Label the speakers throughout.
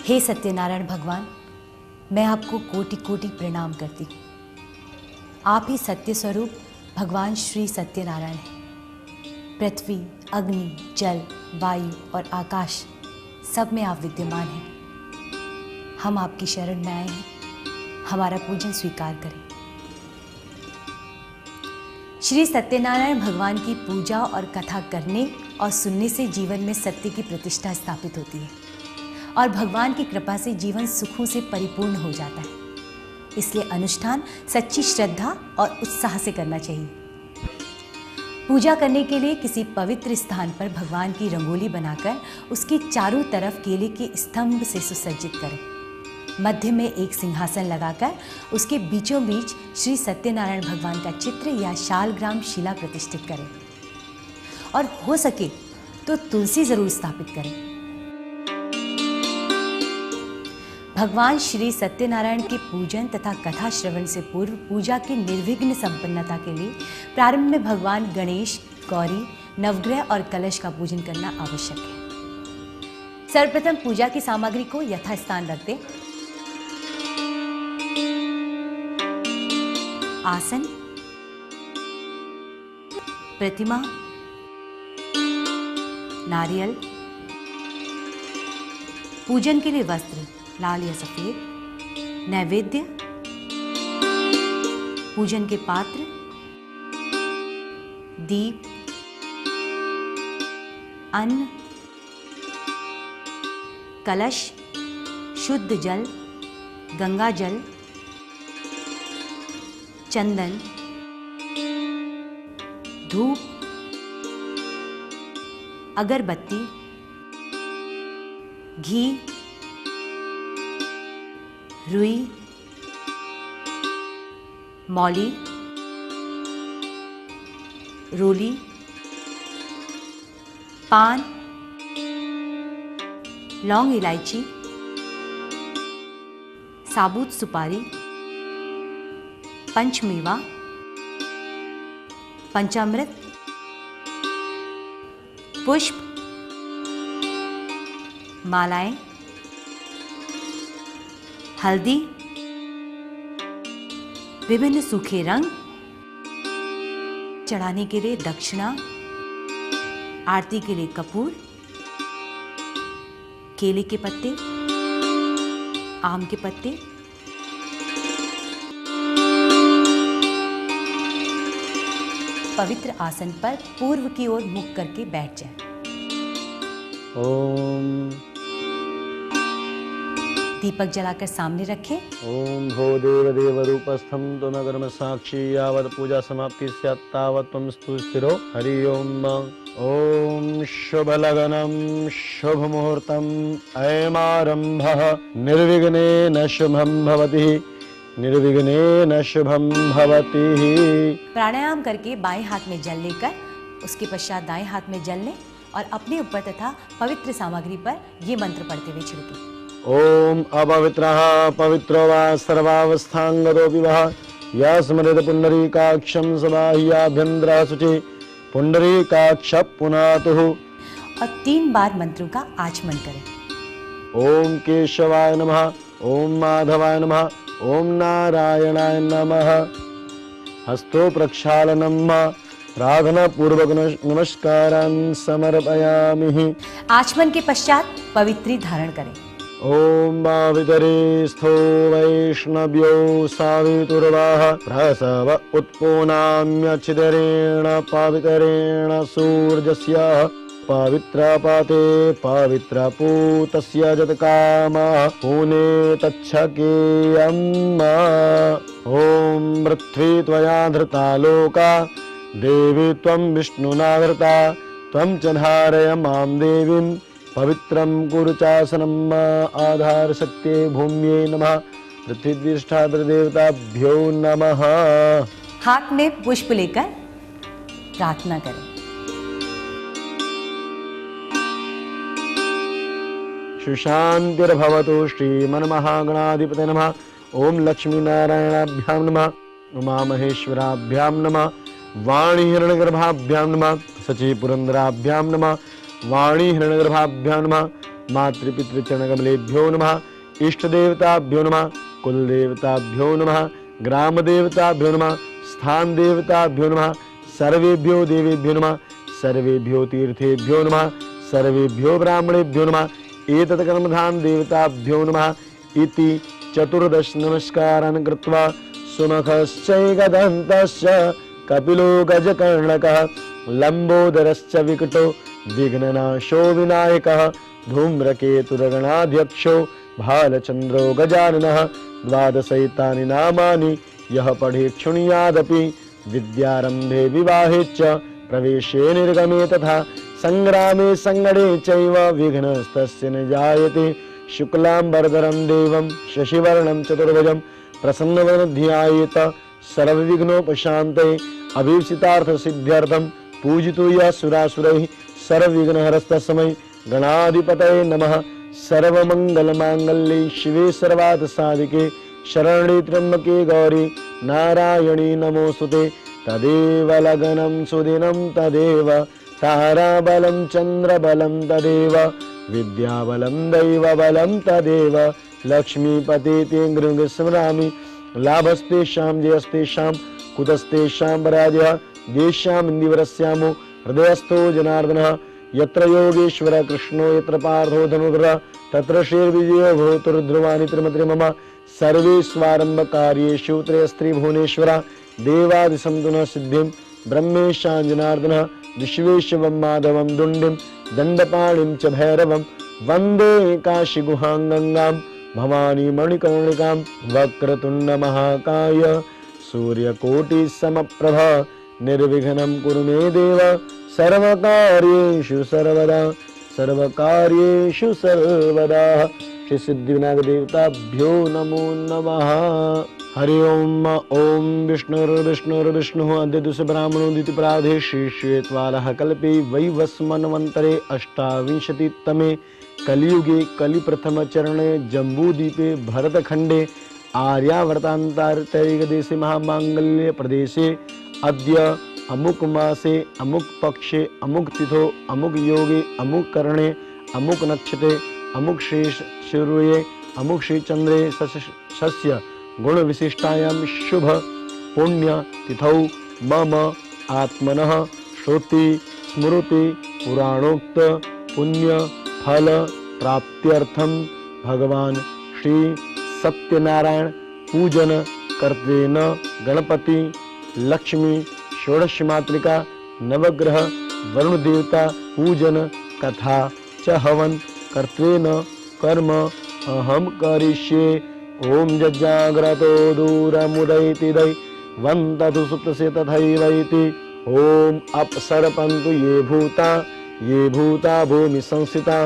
Speaker 1: हे सत्यनारायण भगवान, मैं आपको कोटि कोटि प्रणाम करती हूँ। आप ही सत्य स्वरूप भगवान श्री सत्यनारायण हैं। पृथ्वी, अग्नि, जल, वायु और आकाश सब में आप विद्यमान हैं। हम आपकी शरण में आए हैं, हमारा पूजन स्वीकार करें। श्री सत्यनारायण भगवान की पूजा और कथा करने और सुनने से जीवन में सत्य की प्रतिष्ठा स्थापित होती है और भगवान की कृपा से जीवन सुखों से परिपूर्ण हो जाता है। इसलिए अनुष्ठान सच्ची श्रद्धा और उत्साह से करना चाहिए। पूजा करने के लिए किसी पवित्र स्थान पर भगवान की रंगोली बनाकर उसके चारों तरफ केले के स्तंभ से सुसज्जित करें। मध्य में एक सिंहासन लगाकर उसके बीचों बीच श्री सत्यनारायण भगवान का चित्र या शालग्राम शिला प्रतिष्ठित करें और हो सके तो तुलसी जरूर स्थापित करें। भगवान श्री सत्यनारायण के पूजन तथा कथा श्रवण से पूर्व पूजा की निर्विघ्न संपन्नता के लिए प्रारंभ में भगवान गणेश, गौरी, नवग्रह और कलश का पूजन करना आवश्यक है। सर्वप्रथम पूजा की सामग्री को यथास्थान रख दें। आसन, प्रतिमा, नारियल, पूजन के लिए वस्त्र लाल या सफेद, नैवेद्य, पूजन के पात्र, दीप, अन्न, कलश, शुद्ध जल, गंगा जल, चंदन, धूप, अगरबत्ती, घी, रुई, मौली, रोली, पान, लौंग इलायची, साबुत सुपारी, पंचमेवा, पंचामृत, पुष्प, मालाएं, हल्दी, विभिन्न सूखे रंग, चढ़ाने के लिए दक्षिणा, आरती के लिए कपूर, केले के पत्ते, आम के पत्ते, पवित्र आसन पर पूर्व की ओर मुख करके बैठ जाए।
Speaker 2: ओम
Speaker 1: दीपक जलाकर सामने रखें।
Speaker 2: ओम भो देव देव रूपस्थम त्वमग्रम साक्षी यावत् पूजा समाप्ति स्यात् तावत् त्वं स्तु स्थिरो हरि ओम। ओम शुभ लगनम शुभ मुहूर्तम अयमारंभः निर्विघ्नेन शुभं भवति निर्विघ्नेन शुभं भवति।
Speaker 1: प्राणायाम करके बाएं हाथ में जल लेकर उसके पश्चात दाएं हाथ में जल लें और अपने ऊपर तथा पवित्र सामग्री पर ये मंत्र पढ़ते हुए छिड़कें।
Speaker 2: ओम अपवित्रः पवित्रो वा सर्वावस्थांगतोऽपि वः यः स्मरेत् पुंडरीकाक्षं सबाह्याभ्यन्तरः शुचिः पुंडरीकाक्षः पुनातुः।
Speaker 1: और 3 बार मंत्रों का आचमन करें।
Speaker 2: ओम केशवाय नमः, ओम माधवाय नमः, ओम नारायणाय नमः। हस्तो प्रक्षालनम प्रार्थना पूर्वक नमस्कारान् समर्पयामि।
Speaker 1: आचमन के पश्चात पवित्री धारण करें।
Speaker 2: ओम भावितरे स्थो वैष्णव्यो सावितुर्वाह प्रसव उत्पोनाम्यच्छिदरेण पवितरेण सूर्यस्य पवित्रपाते पवित्रपूतस्य जतकामः पुने तच्छकेयम्मा। ओम पृथ्वी त्वया धृता लोका देवी त्वं विष्णुना धृता त्वं च धारय मां देवीं पवित्रं कुरु चासनम्। आधार शक्ति भूम्यै नमः पृथ्वीष्ठाद्र देवताभ्यो नमः।
Speaker 1: हाथ में पुष्प लेकर प्रार्थना करें।
Speaker 2: सुशांतिर्भवतु श्रीमन्महागणाधिपते नमः। ओम लक्ष्मी नारायणाभ्यां नमः, उमा महेश्वराभ्यां नमः, वाणी हिरण्यगर्भाभ्यां नमः, सची पुरंदराभ्यां नमः, वाणी हिरण्यगर्भाभ्यां नमः, मातृपितृचरणकमलेभ्यो नमः। इष्टदेवताभ्यो नमः। कुलदेवताभ्यो नमः। ग्रामदेवताभ्यो नमः। स्थान देवताभ्यो नमः। सर्वेभ्यो देवेभ्यो नमः। सर्वेभ्यो तीर्थेभ्यो नमः। सर्वेभ्यो ब्राह्मणेभ्यो नमः। एतत् कर्मधाम देवताभ्यो नमः इति 14 नमस्कारान् कृत्वा सुमुखश्चैकदन्तश्च कपिलो गजकर्णकः लम्बोदरश्च विकटो विघ्ननाशो विनायकः धूम्रकेतुर्गणाध्यक्षो भालचन्द्रो गजाननः 12 नामानि यः पठेत् शृणुयादपि विद्यारम्भे विवाहे च प्रवेशे निर्गमे तथा संग्रामे संगणे चैव विघ्नस्तस्य न जायते। शुक्लाम्बरधरं देवं शशिवर्णं चतुर्भुजं प्रसन्नवदनं ध्यायेत सर्वविघ्नोपशान्तये। अभीप्सितार्थसिद्ध्यर्थं पूजितो यः सुरासुरैः सर्वविघ्नहरस्तस्मै गणाधिपतये नमः। सर्वमङ्गलमाङ्गल्ये शिवे सर्वार्थसाधिके शरण्ये त्र्यम्बके गौरी नारायणी नमोस्तुते। तदेव लग्नं सुदिनं तदेव ताराबलं चन्द्रबलं तदेव विद्याबलं दैवबलं तदेव लक्ष्मीपतिते गृहस्मरामि। लाभस्तेषां जयस्तेषां कुतस्तेषां पराजयः देशां इन्दिवरस्यामो हृदयस्थो जनार्दनः। यत्र योगेश्वर कृष्णो यत्र पार्थो धनुर्धरः तत्र श्रीर्विजयो भूतुर्ध्रुवानि त्रिमत्रि मम। सर्वेष्वारम्भकार्येषु त्रयस्त्रिभुवनेश्वर देवादिसं तु न सिद्धिं ब्रह्मेशां जनार्दनः। विश्वेश्वरं माधवं दुण्डिं दण्डपाणिं च भैरवं वन्दे काशीगुहां गंगां भवानी मणिकर्णिकां। वक्रतुण्डमहाकाय सूर्यकोटिसमप्रभा निर्विघ्नं कुरु मे देव सर्वकार्येषु सर्वदा सर्वकार्येषु सर्वदा। श्री सिद्धिविनायक देवताभ्यो नमो नमः। हरि ओम। ओम विष्णुर्विष्णुर्विष्णुः अद्य ब्राह्मणो द्वितीयपराधे श्री श्वेतवालः कल्पे वैवस्वन्वन्तरे 28तमे कलियुगे कलिप्रथमचरणे जम्बूद्वीपे भरतखण्डे आर्यावर्तान्तार्तरिकदेशे महामाङ्गल्य प्रदेशे अद्य अमुक मासे अमुक पक्षे अमुक तिथो अमुक योगे अमुक करणे अमुक नक्षत्रे अमुक सूर्ये अमुक श्रीचंद्रे सस्य गुण विशिष्टायां शुभ पुण्य तिथौ मम आत्मनः श्रुति स्मृति पुराणोक्त पुण्य फल प्राप्त्यर्थं भगवान श्री सत्यनारायण पूजन कर्तेन गणपति लक्ष्मी षोडश मातृका नवग्रह वरुण देवता पूजन कथा च हवन कर्तेन कर्म अहम करिष्ये। ओम जज्जाग्रतो दूरमुदैति दैवन्तु सुप्तसे तथैवैति। ओम अपसर्पन्तु ये भूता भूमि संस्थिता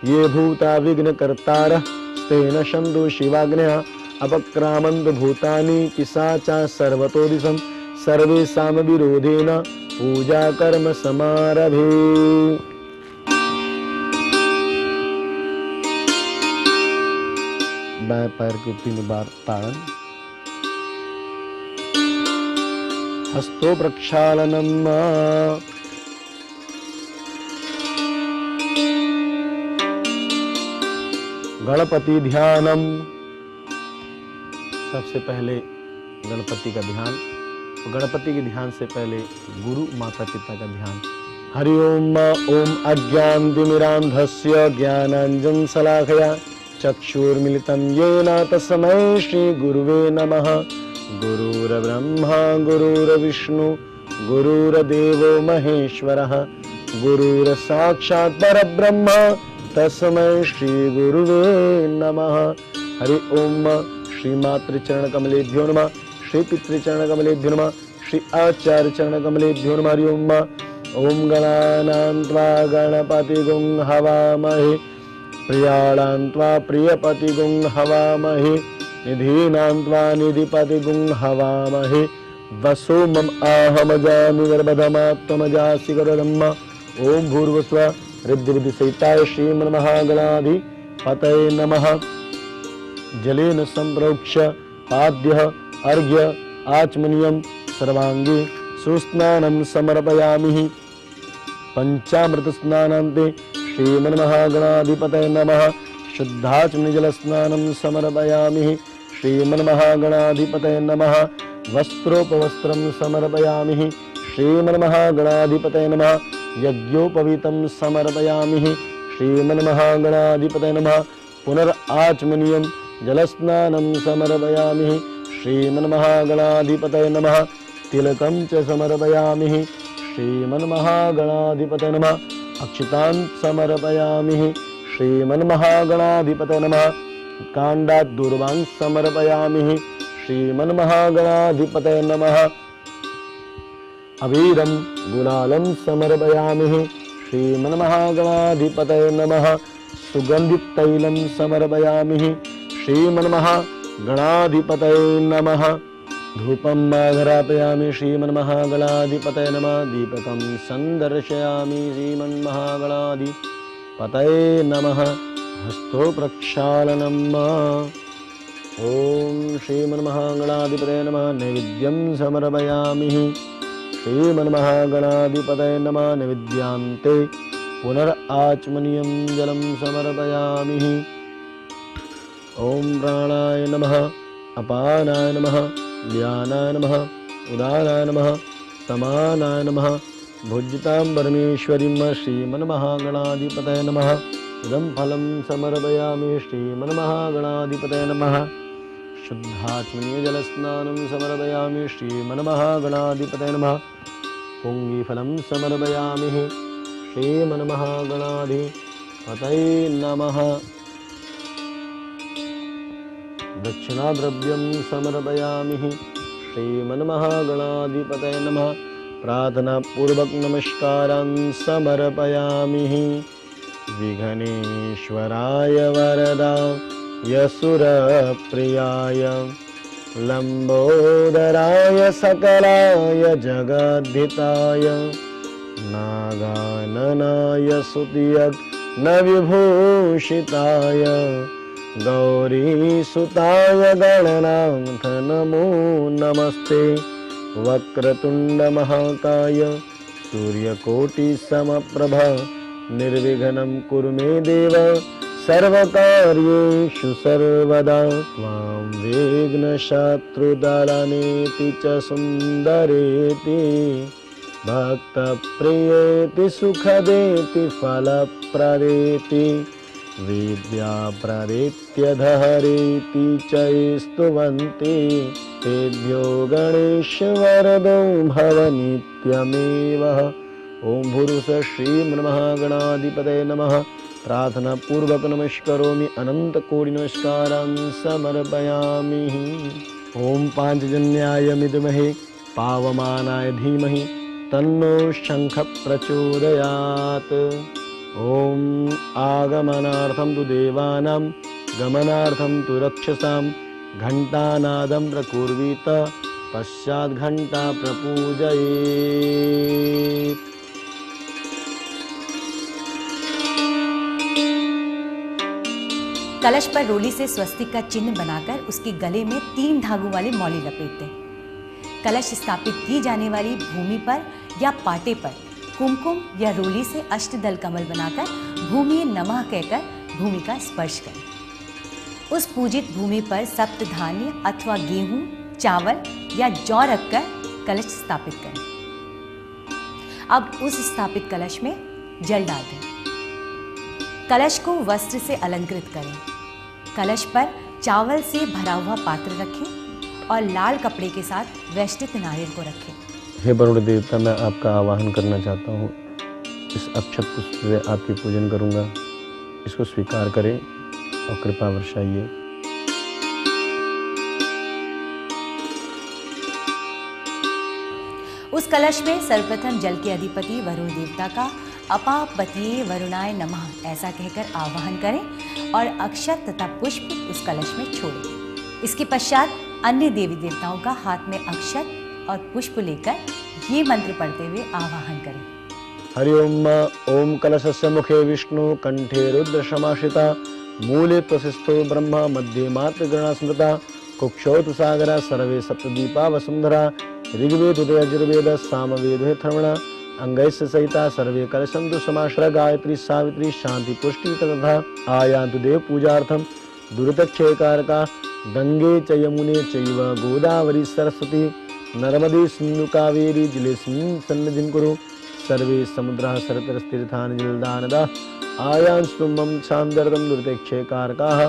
Speaker 2: ये भूता विघ्नकर्तारः स्तेन शन्तु शिवाग्नयः अपक्रामन्तु भूतानि पिशाचा सर्वतो दिशं सर्वेषां विरोधेन पूजा कर्म समारभे। बाएं पैर के 3 बार ताड़न। हस्तो प्रक्षालनम। गणपति ध्यानम। सबसे पहले गणपति का ध्यान। तो गणपति के ध्यान से पहले गुरु माता पिता का ध्यान। हरि ओम। ओम अज्ञानतिमिरान्धस्य ज्ञानाञ्जनशलाकया चक्षुर्मिलितं येन तस्मै श्री गुरुवे नमः। गुरुर्ब्रह्मा गुरुर्विष्णु गुरुर्देवो महेश्वरः गुरुर्साक्षात् परब्रह्म तस्मै श्री गुरुवे नमः। हरि ओम। श्री मातृचरणकमलेभ्यो नमः। श्री पितृचरणकमलेभ्यो नमः। श्री आचार्यचरणकमलेभ्यो नमः। हरि ओम। ओम गणानां त्वा गणपतिगुं हवामहे प्रियाणां त्वा प्रियपतिगुं हवामहे निधीनां त्वा निधिपतिगुं हवामहे। वसो मम आहमजामि गर्भधमात्मजासि गरुडम्म। ओम भूर्भुवस्व ऋद्धिविधिसहिताय श्रीमन्महागणाधिपतये नमः। जलेन संप्रोक्ष्य पाद्यः अर्घ्य आचमनीयं सर्वांगे सुस्नानं समर्पयामि। पंचामृत स्नानान्ते श्रीमन्महागणाधिपतये नमः। शुद्धाचमनीजलस्नानं समर्पयामि श्रीमन्महागणाधिपतये नमः। वस्त्रोपवस्त्रं समर्पयामि श्रीमन्महागणाधिपतये नमः। यज्ञोपवीतं समर्पयामि श्रीमन्महागणाधिपतये नमः। पुनराचमनीयं जलस्नानं समर्पयामि श्रीमन्महागणाधिपतये नमः। तिलकं च समर्पयामि श्रीमन्महागणाधिपतये नमः। अक्षतान् समर्पयामि श्रीमन्महागणाधिपतये नमः। काण्डात् दूर्वां समर्पयामि श्रीमन्महागणाधिपतये नमः। अबीरं गुलालं समर्पयामि श्रीमन्महागणाधिपतये नमः। सुगन्धितैलं समर्पयामि श्रीमन्महागणाधिपतये नमः। धूपं आघ्रापयामि श्रीमन्महागणाधिपतये नमः। दीपकं सन्दर्शयामि श्रीमन्महागणाधिपतये नमः। हस्तो प्रक्षालनम् ॐ श्रीमन्महागणाधिपतये नमः। नैवेद्यं समर्पयामि श्रीमन्महागणाधिपतये नमः। नैवेद्यान्ते पुनराचमनीयं जलं समर्पयामि। ॐ प्राणाय नमः। अपानाय नमः। व्यानाय नमः। उदानाय नमः। समानाय नमः। भुज्यतां परमेश्वरीं श्रीमन्महागणाधिपतये नमः। इदं फलं समर्पयामि श्रीमन्महागणाधिपतये नमः। शुद्धाचमनीयजलस्नानं समर्पयामि श्रीमन्महागणाधिपतये नमः। पुङ्गिफलं समर्पयामि श्रीमन्महागणाधिपतये नमः। दक्षिणाद्रव्यं समर्पयामि श्रीमन्महागणाधिपतये नमः। प्रार्थनापूर्वक नमस्कारान् समर्पयामि विघ्नेश्वराय वरदाय सुरप्रियाय लम्बोदराय सकलाय जगद्धिताय नागाननाय स्तुतियज्ञविभूषिताय गौरीसुताय गणनाथ नमो नमस्ते। वक्रतुण्डमहाकाय सूर्यकोटिसमप्रभ निर्विघ्नं कुरु मे देव सर्वकार्येषु सर्वदा। त्वां विघ्नशत्रुदलनेति च सुन्दरेति भक्तप्रियेति सुखदेति फलप्रदेति विद्याप्रदेत्यधहरेति च स्तुवन्ति। तेभ्यो गणेशवरदो भव नित्यमेव। ओम भूर्भुवः श्रीमन्महागणाधिपतये नमः। प्रार्थना पूर्वक नमस्करोमि अनंत कोटि नमस्कारान् समर्पयामि। ओम पांचजन्याय विद्महे पावमानाय धीमहि तन्नो शंख प्रचोदयात्। ओम आगमनार्थं तु देवानां गमनार्थं तु रक्षसां घंटानादं प्रकुर्वीत पश्चात् घंटा प्रपूजयेत्।
Speaker 1: कलश पर रोली से स्वस्तिक का चिन्ह बनाकर उसके गले में 3 धागों वाली मौली लपेट दें। कलश स्थापित की जाने वाली भूमि पर या पाटे पर कुमकुम या रोली से अष्टदल कमल बनाकर भूमि नमः कहकर भूमि का स्पर्श करें। उस पूजित भूमि पर सप्त धान्य अथवा गेहूं, चावल या जौ रखकर कलश स्थापित करें। अब उस स्थापित कलश में जल डाल दें। कलश को वस्त्र से अलंकृत करें। कलश पर चावल से भरा हुआ पात्र रखें और लाल कपड़े के साथ वैष्णित नारियल को रखें।
Speaker 2: हे वरुण देवता, मैं आपका आवाहन करना चाहता हूँ। इस अक्षत पुष्प से आपकी पूजन करूँगा। इसको स्वीकार करें और कृपा वर्षाइए।
Speaker 1: उस कलश में सर्वप्रथम जल के अधिपति वरुण देवता का अपापतिये वरुणाय नमः ऐसा कहकर आवाहन करें और अक्षत तथा पुष्प उस कलश में छोड़ें। इसके पश्चात अन्य देवी देवताओं का हाथ में अक्षत और पुष्प लेकर ये मंत्र पढ़ते हुए आवाहन करें।
Speaker 2: हरि ओम कलशस्य मुखे विष्णु कंठे रुद्र समाश्रिता मूले प्रसिस्थो ब्रह्मा मध्ये मातृगणा स्मृता कुक्षौ सागरा सर्वे सप्तदीपा वसुंधरा ऋग्वेद यजुर्वेद सामवेद अथर्वण अंगैस्य सहिता सर्वे कलशन्तु समाश्रय गायत्री सावित्री शांति पुष्टि तथा आयान्तु देव पूजार्थम दुरितक्षयकारका गंगे च यमुने चैव गोदावरी सरस्वती नर्मदे सिंधु कावेरी जलेस्मिन् सन्निधिं कुरु सर्वे समुद्राः सरतस्तीर्थानि जलदानदा आयान्तु मम छान्दर्दं दुरितक्षयकारकाः।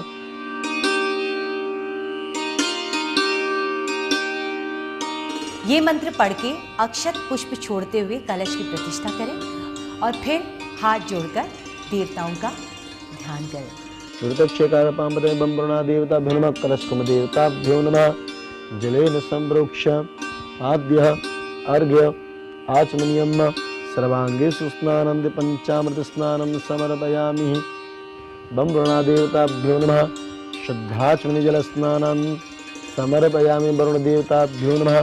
Speaker 1: ये मंत्र पढ़ के अक्षत पुष्प छोड़ते हुए कलश की प्रतिष्ठा करें और फिर हाथ जोड़कर देवताओं का ध्यान करें।
Speaker 2: दुरितक्षयकारपाम्पते बम्बरुणा देवताभ्यो नमः कलशकुम देवताभ्यो नमः जलेन संप्रोक्ष आद्य अर्घ्य आचमनीयम् सर्वांगेषु स्नानं पंचामृत स्नानं समर्पयामि। बम्बरुणा देवताभ्यो नमः शुद्धाचमनी जल स्नानं समर्पयामि। वरुण देवताभ्यो नमः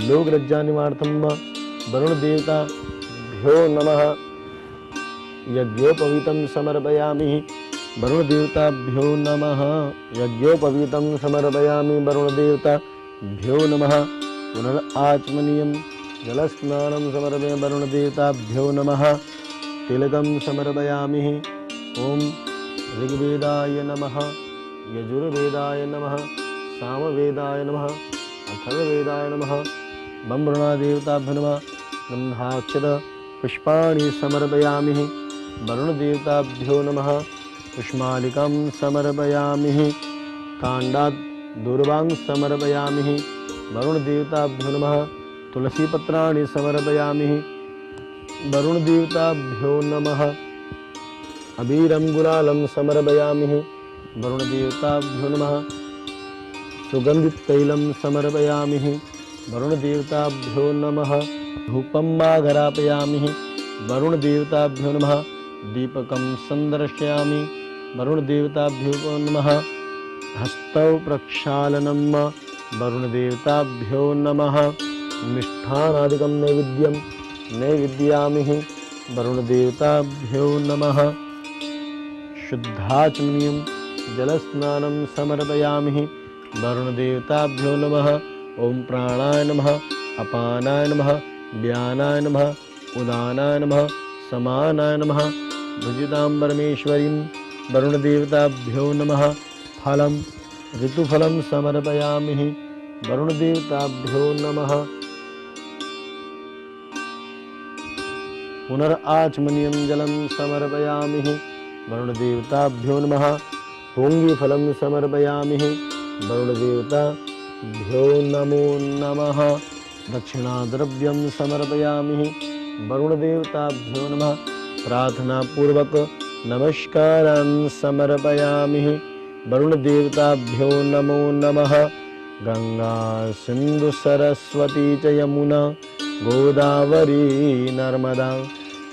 Speaker 2: लोकलज्जानिवार्थं वरुण देवताभ्यो नमः यज्ञोपवीतं समर्पयामि। वरुण देवताभ्यो नमः यज्ञोपवीतं समर्पयामि। वरुण देवताभ्यो नमः पुनराचमनीयं जलस्नानं समर्पयामि। वरुण देवताभ्यो नमः तिलकं समर्पयामि। ओम ऋग्वेदाय नमः यजुर्वेदाय नमः सामवेदाय नमः अथर्ववेदाय नमः। बम्बरुणा देवताभ्यो नमः गन्धाक्षत पुष्पाणि समर्पयामि। वरुण देवताभ्यो नमः पुष्मालिकां समर्पयामि। काण्डात् दूर्वां समर्पयामि। वरुण देवताभ्यो नमः तुलसीपत्राणि समर्पयामि। वरुण देवताभ्यो नमः अबीरं गुलालं समर्पयामि। वरुण देवताभ्यो नमः सुगन्धित तैलं समर्पयामि। वरुण देवताभ्यो नमः धूपं माघरापयामि। वरुण देवताभ्यो नमः दीपकं संदर्शयामि। वरुण देवताभ्यो नमः हस्तौ प्रक्षालनं। वरुण देवताभ्यो नमः मिष्ठानादिकं नैवेद्यं नैवेद्यामि। वरुण देवताभ्यो नमः शुद्धाचमनीयं जलस्नानं समर्पयामि। वरुण देवताभ्यो नमः ओम प्राणाय नमः अपानाय नमः व्यानाय नमः उदानाय नमः समानाय नमः भुजितां परमेश्वरीं। वरुण देवताभ्यो नमः फलं ऋतुफलं समर्पयामि। वरुण देवताभ्यो नमः पुनराचमनीयं जलं समर्पयामि। वरुण देवताभ्यो नमः पूंगीफलं समर्पयामि। वरुण देवताभ्यो नमो नमः दक्षिणाद्रव्यं समर्पयामि। वरुण देवताभ्यो नमः प्रार्थनापूर्वक नमस्कारान् समर्पयामि। वरुण देवताभ्यो नमो नमः गंगा सिंधु सरस्वती च यमुना गोदावरी नर्मदा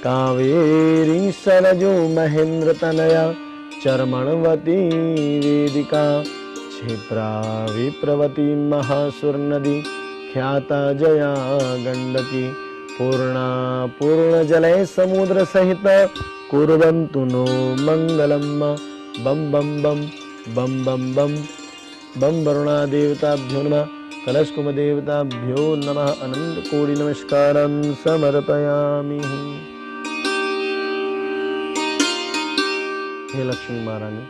Speaker 2: कावेरी सरजो महेंद्र तनया चर्मणवती वेदिका क्षिप्रा विप्रवती महासुरनदी ख्याता जया गंडकी पूर्णा पूर्णजले समुद्र सहित कुर्वन्तु नो मंगलम। बम बम बम बम बम बम बम वरुणा देवताभ्यो नमः कलशकुम देवताभ्यो नमः अनंत कोटि नमस्कारान् समर्पयामि। हे लक्ष्मी महारानी,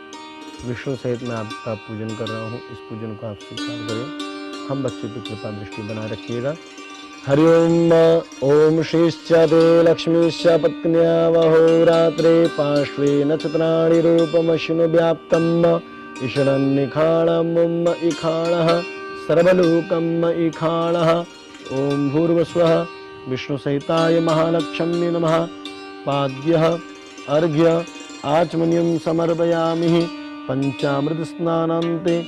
Speaker 2: विष्णु सहित मैं आपका पूजन कर रहा हूँ। इस पूजन को आप स्वीकार करें। हम बच्चे पर कृपा दृष्टि बनाए रखिएगा। हरि ओम। ओम श्रीश्च ते लक्ष्मीश्च पत्न्या वहोरात्रे पार्श्वे नक्षत्राणि रूपमश्नु व्याप्तम् ईषणन्निखाणम् इखाणः सर्वलोकम् इखाणः। ओम भूर्भुवस्वः विष्णु सहिताय महालक्ष्मी नमः। पाद्यः अर्घ्य आचमनीयं समर्पयामि। पंचामृत स्नानान्ते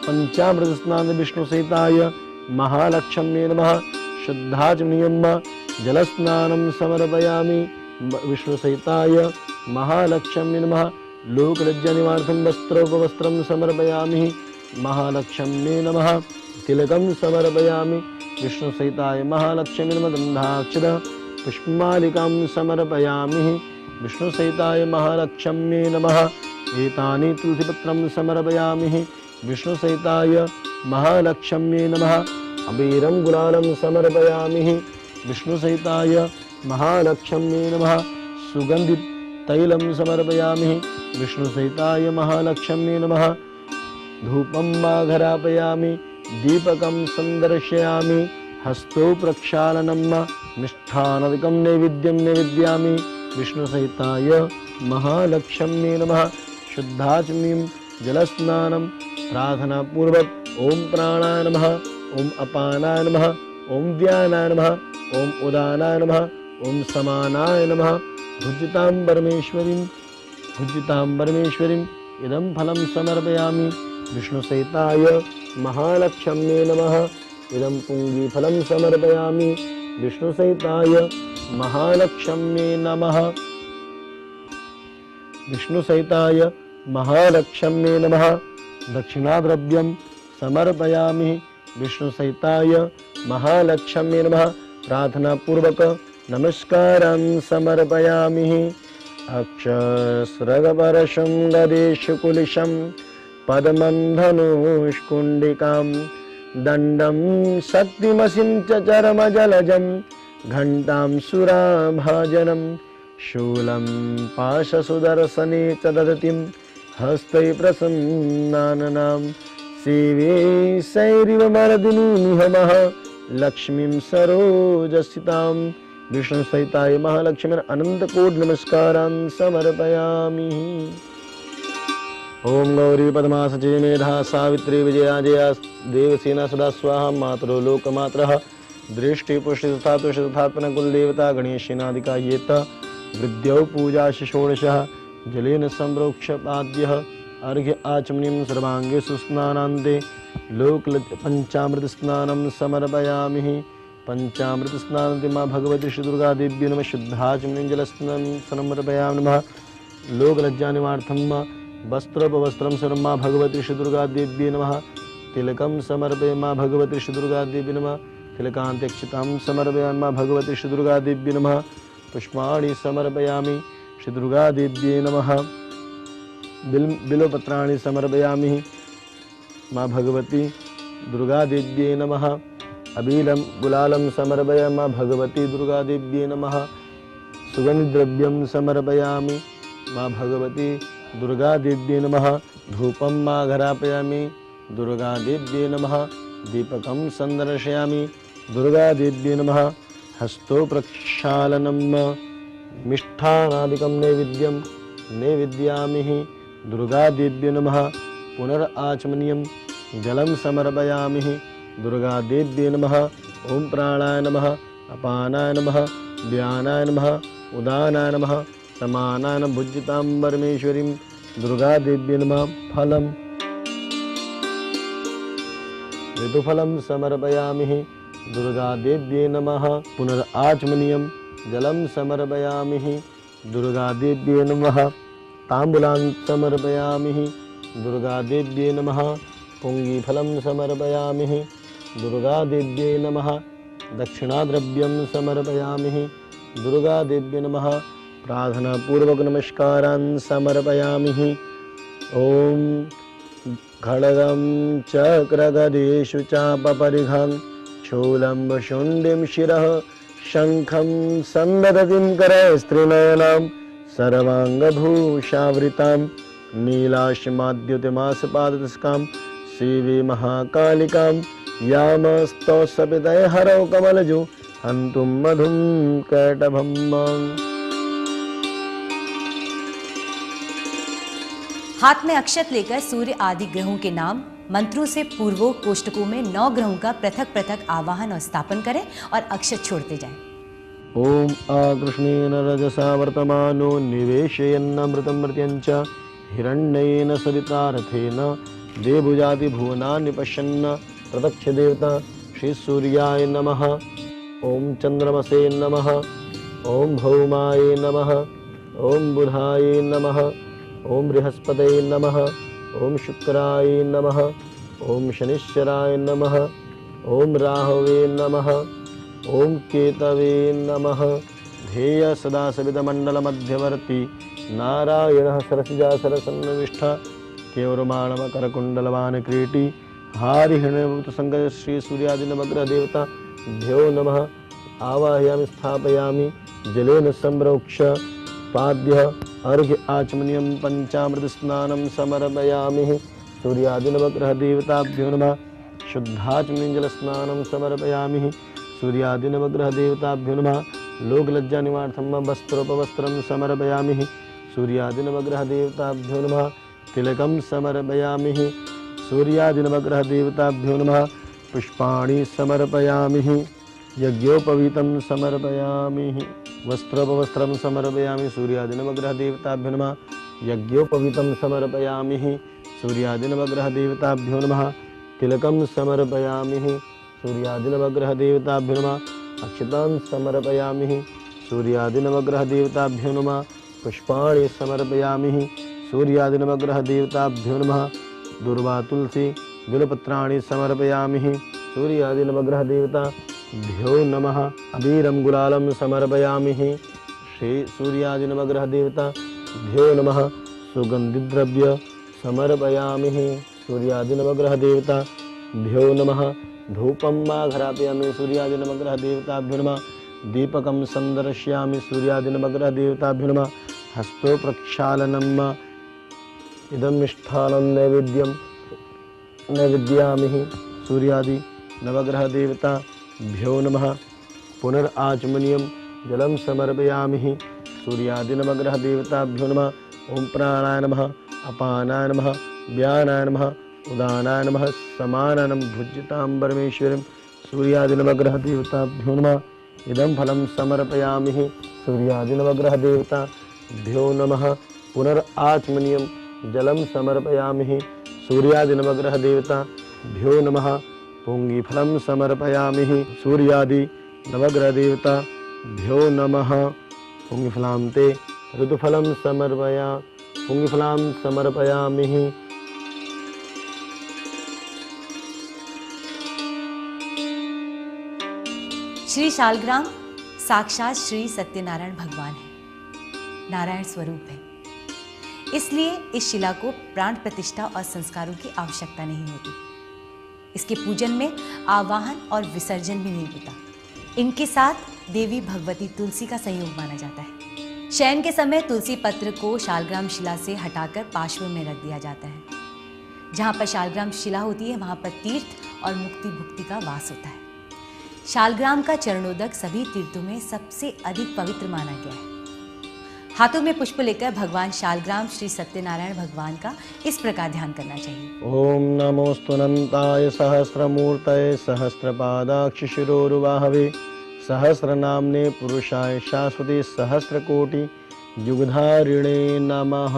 Speaker 2: पंचामृत स्नान विष्णु सहिताय महालक्ष्मी नमः। शुद्धाचमनीयं जलस्नानं समर्पयामि। विष्णु सहिताय महालक्ष्मी नमः। लोकलज्जानिवार्थं वस्त्रोपवस्त्रं समर्पयामि। महालक्ष्मी नमः। तिलकं समर्पयामि। विष्णु सहिताय महालक्ष्मी नमः। गन्धाक्षत पुष्पमालिकां समर्पयामि। विष्णु सहिताय महालक्ष्मी नमः। एतानि तुलसीपत्रं समर्पयामि। विष्णु सहिताय महालक्ष्मी नमः। अबीरं गुलालं समर्पयामि। विष्णु सहिताय महालक्ष्म्यै नमः सुगंधित तैलं समर्पयामि विष्णुसहिताय महालक्ष्म्यै नमः धूपं माघरापयामि दीपकं संदर्शयामि हस्तो प्रक्षालनं मिष्ठान्नदिकं नैवेद्यं निवेदयामि विष्णुसहिताय महालक्ष्म्यै नमः शुद्धाचमनीं जलस्नानं प्रार्थनापूर्वक ओम प्राणाय नमः ओम अपानाय नमः ओम व्यानाय नमः ओम उदानाय नमः ओम समानाय नमः भुज्यतां परमेश्वरीं इदं फलं समर्पयामि विष्णुसहिताय महालक्ष्म्यै नमः इदं पुंगीफलं समर्पयामि विष्णुसहिताय महालक्ष्म्यै नमः विष्णुसहिताय महालक्ष्म्यै नमः दक्षिणाद्रव्यं समर्पयामि विष्णुसहिताय महालक्ष्म्यै नमः प्रार्थनापूर्वक नमस्कारं समर्पयामि अक्षस्रगपरशं गदेशकुलिशं पद्मं धनुष्कुण्डिकां दण्डं शक्तिमसिं च चरमजलजं घण्टां सुराभाजनं शूलं पाशसुदर्शने च ददतिं हस्तै प्रसन्नाननां सेवे सैरिव मर्दिनीहमः लक्ष्मीं सरोजसितां विष्णुसहिताय महालक्ष्म्यै अनन्तकोटि नमस्कारान् समर्पयामि। ओम गौरी पद्मा सची मेधा सावित्री विजया जया देवसेना सदा स्वाहा मातरो लोकमात्रः दृष्टि पुष्टि तथा तुष्टि तथात्मन कुलदेवता गणेशेनादिका येत वृद्ध्यौ पूजा षोडशः जलेन संप्रोक्ष पाद्यः अर्घ्य आचमनीं सर्वांगे सुस्नानान्ते पंचामृत स्नानं समर्पयामि पंचामृत स्नानान्ते मां भगवती श्री दुर्गा देव्यै नमः शुद्धाचमनीं जलस्नानं समर्पयामि नमः लोकलज्जा निवार्थं वस्त्रोपवस्त्रं सर्वं मां भगवती श्री दुर्गा देव्यै नमः तिलकं समर्पयामि मां भगवती श्री दुर्गा देव्यै नमः तिलकान्त्यक्षतां समर्पयामि मां भगवती श्री दुर्गा देव्यै नमः पुष्पाणि समर्पयामि श्री दुर्गा देव्यै नमः बिल्वपत्राणि समर्पयामि मां भगवती दुर्गा देव्यै नमः अबीलं गुलालं समर्पयामि मां भगवती दुर्गा देव्यै नमः सुगन्धद्रव्यं समर्पयामि मां भगवती दुर्गा देव्यै नमः धूपं माघरापयामि दुर्गा देव्यै नमः दीपकं संदर्शयामि दुर्गा देव्यै नमः हस्तो प्रक्षालनं मिष्ठानादिकं नैवेद्यं निवेदयामि दुर्गा देव्यै नमः पुनराचमनीयं जलं समर्पयामि दुर्गा देव्यै नमः ओम प्राणाय नमः अपानाय नमः व्यानाय नमः उदानाय नमः समानाय नमः भुज्यतां परमेश्वरीं दुर्गा देव्यै नमः फलं ऋतुफलं समर्पयामि दुर्गा देव्यै नमः पुनराचमनीयं जलं समर्पयामि दुर्गा देव्यै नमः ताम्बूलान् समर्पयामि दुर्गा देव्यै नमः पुंगीफलं समर्पयामि दुर्गा देव्यै नमः दक्षिणाद्रव्यं समर्पयामि दुर्गा देव्यै नमः प्रार्थनापूर्वक नमस्कारान् समर्पयामि ओम खड्गं चक्रगदेषु चापपरिघं शूलं शुण्डिं शिरः शङ्खं सन्ददतिं करस्त्रिनयनां सर्वाङ्गभूषावृतां नीलाशमाद्युतिमासपादतस्कां शिवे महाकालिकां यामस्तौसपितये हरौ कमलजो हन्तुं मधुं कैटभं
Speaker 1: हाथ में अक्षत लेकर सूर्य आदि ग्रहों के नाम मंत्रों से पूर्वोक्त कोष्टकों में 9 ग्रहों का पृथक पृथक आवाहन और स्थापन करें और अक्षत छोड़ते जाएं।
Speaker 2: ओम आकृष्णेन रजसा वर्तमानो निवेशयन्नमृतं मृत्यञ्च हिरण्येन सवितारथेन देवजाति भुवनानि पश्यन्न प्रदक्ष देवता श्री सूर्याय नमः ओम चंद्रमसे नमः ओम भौमाय नमः ओम बुधाय नमः ओम बृहस्पतये नमः ओम शुक्राय नमः ओम शनिश्चराय नमः ओम राहवे नमः ओम केतवे नमः ध्येय सदा सवितमण्डल मध्यवर्ती नारायणः सरसिजा सरसन्निष्ठ केवरमाणमकरकुण्डलवान् क्रीटी हारिहिण्यभूतसङ्गज श्री सूर्यादिनवग्रह देवता भ्यो नमः आवाहयामि स्थापयामि जलेन संप्रोक्ष पाद्य अर्घ्य आचमनीयं पंचामृत स्नानं समर्पयामि। सूर्यादिनवग्रह देवताभ्यो नमः। शुद्धाचमनीयं जल स्नानं समर्पयामि। सूर्यादिनवग्रह देवताभ्यो नमः। लोकलज्जा निवार्थं वस्त्रोपवस्त्रं समर्पयामि। सूर्यादिनवग्रह देवताभ्यो नमः। तिलकं समर्पयामि। सूर्यादिनवग्रह देवताभ्यो नमः। पुष्पाणि समर्पयामि। यज्ञोपवीतं समर्पयामि। वस्त्रोपवस्त्रं समर्पयामि। सूर्यादिनवग्रह देवताभ्यो नमः। यज्ञोपवीतं समर्पयामि। सूर्यादिनवग्रह देवताभ्यो नमः। तिलकं समर्पयामि। सूर्यादिनवग्रह देवताभ्यो नमः। अक्षतान् समर्पयामि। सूर्यादिनवग्रह देवताभ्यो नमः। पुष्पाणि समर्पयामि। सूर्यादिनवग्रह देवताभ्यो नमः। दूर्वा तुलसी बिल्वपत्राणि समर्पयामि। सूर्यादिनवग्रह देवताभ्यो नमः। अबीरं गुलालं समर्पयामि। श्री सूर्यादिनवग्रह देवताभ्यो नमः। सुगन्धिद्रव्य समर्पयामि। सूर्यादिनवग्रह देवताभ्यो नमः। धूपं माघरापयामि। सूर्यादिनवग्रह देवताभ्यो नमः। दीपकं संदर्शयामि। सूर्यादिनवग्रह देवताभ्यो नमः। हस्तो प्रक्षालनम् इदं मिष्ठानं नैवेद्यामि। सूर्यादि नवग्रह देवताभ्यो नमः। पुनराचमनीयं जलं समर्पयामि। सूर्यादिनवग्रह देवताभ्यो नमः। ओम प्राणाय नमः। अपानाय नमः। व्यानाय नमः। उदानाय नमः। समानानं भुज्यतां परमेश्वरं। सूर्यादिनवग्रह देवताभ्यो नमः। इदं फलं समर्पयामि। सूर्यादिनवग्रह देवताभ्यो नमः। पुनराचमनीयं जलं समर्पयामि। सूर्यादिनवग्रह देवताभ्यो नमः। पूंगीफलं समर्पयामि। सूर्यादि नवग्रह देवताभ्यो नमः। पूंगीफलान्ते ऋतुफलं समर्पयामि।
Speaker 1: श्री शालग्राम साक्षात श्री सत्यनारायण भगवान है, नारायण स्वरूप है। इसलिए इस शिला को प्राण प्रतिष्ठा और संस्कारों की आवश्यकता नहीं होती। इसके पूजन में आवाहन और विसर्जन भी नहीं होता। इनके साथ देवी भगवती तुलसी का संयोग माना जाता है। शयन के समय तुलसी पत्र को शालग्राम शिला से हटाकर पार्श्व में रख दिया जाता है। जहाँ पर शालग्राम शिला होती है वहाँ पर तीर्थ और मुक्ति भुक्ति का वास होता है। शालग्राम का चरणोदक सभी तीर्थों में सबसे अधिक पवित्र माना गया है। हाथों में पुष्प लेकर भगवान शालग्राम श्री सत्यनारायण भगवान का इस प्रकार ध्यान करना चाहिए।
Speaker 2: ओम नमोस्तुनंताय सहस्रमूर्तये सहस्रपादाक्ष शिरोरुबाहवे सहस्रनाम्ने पुरुषाय शाश्वते सहस्रकोटि युगधारिणे नमः।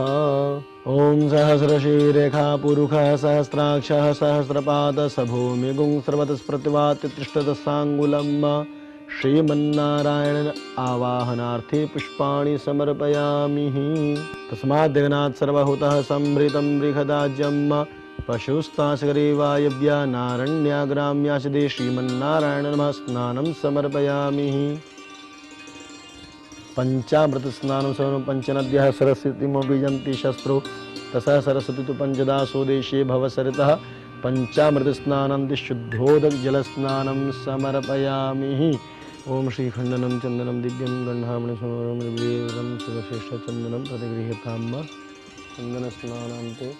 Speaker 2: ओम सहस्रशीरेखा पुरुषः सहस्राक्षः सहस्रपाद सभूमिगुं सर्वतस्प्रतिभातिष्ठतसाङ्गुलम्। श्रीमन्नारायण आवाहनार्थे पुष्पाणि समर्पयामि। तस्माद् जगन्नाथ सर्वभूतः संभृतं बृहदाज्यम् पशुस्ताशकरे वायव्या नारण्याग्राम्याशदे श्रीमन्नारायण नमः स्नानं समर्पयामि। पंचामृत स्नानं समर्पयामि। पंचनद्यः सरस्वतीमो बीजन्ति शस्त्रो तथा सरस्वती तु पंचदासो देशे भवसरितः पंचामृत स्नानं शुद्धोदक जल स्नानं समर्पयामि। ओम श्रीखंडनं चंदनं दिव्यं गंधामणि समरं सुरश्रेष्ठ चंदनं प्रतिगृह्यताम् चंदन स्नानान्ते।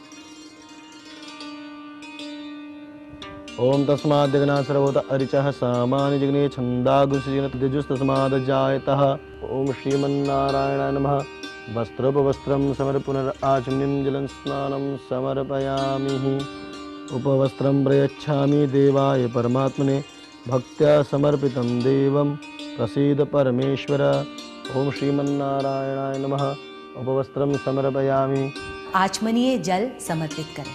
Speaker 2: ओम तस्माद् जगन्नाथ सर्वभूत अरिचः सामान्य जगने छन्दागुंसजन तेजुस्तस्माद् जायतः। ओम श्रीमन्नारायणाय नमः। वस्त्रोपवस्त्रं पुनराचमनीयं जलं स्नानं समर्पयामि। उपवस्त्रं प्रयच्छामि देवाय परमात्मने भक्त्या समर्पितं देवं प्रसीद परमेश्वर। ओम श्रीमन्नारायणाय नमः। उपवस्त्रं समर्पयामि।
Speaker 1: आचमनीय जल समर्पित करें।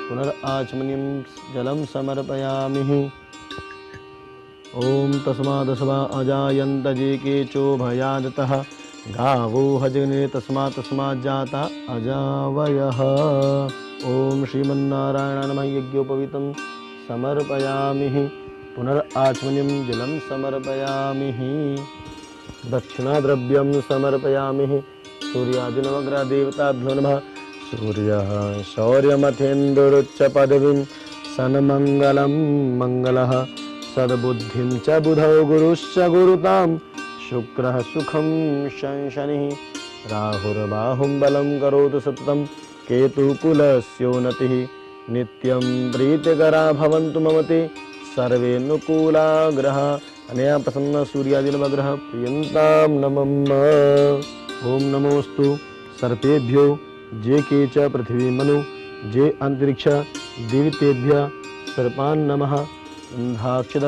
Speaker 2: पुनराचमनीयं जलं समर्पयामि। ओम तस्मादस्वा अजायन्त जे केचोभयादतः गावो हजने तस्मात् जाता अजावयः। ओम श्रीमन्नारायणाय नमः। यज्ञोपवीतं समर्पयामि। पुनराचमनीयं जलं समर्पयामि। दक्षिणाद्रव्यं समर्पयामि। सूर्यादिनवग्रह देवताभ्यो नमः। सूर्यः शौर्यमथेन्दुरुच्च पदवीं सन्मङ्गलं मङ्गलः सद्बुद्धिं च बुधौ गुरुश्च गुरुतां शुक्रः सुखं शनिः राहुर्बाहुं बलं करोतु सततं केतुः कुलस्योन्नतिः नित्यं प्रीतिकरा भवन्तु मम ते सर्वे अनुकूला ग्रहा अनया प्रसन्न सूर्यादिनवग्रह प्रियन्तां नमः। ओम नमोस्तु सर्पेभ्यो जे के च पृथ्वी मनु जे अंतरिक्ष देवतेभ्य सर्पान् नमः। गन्धाक्षत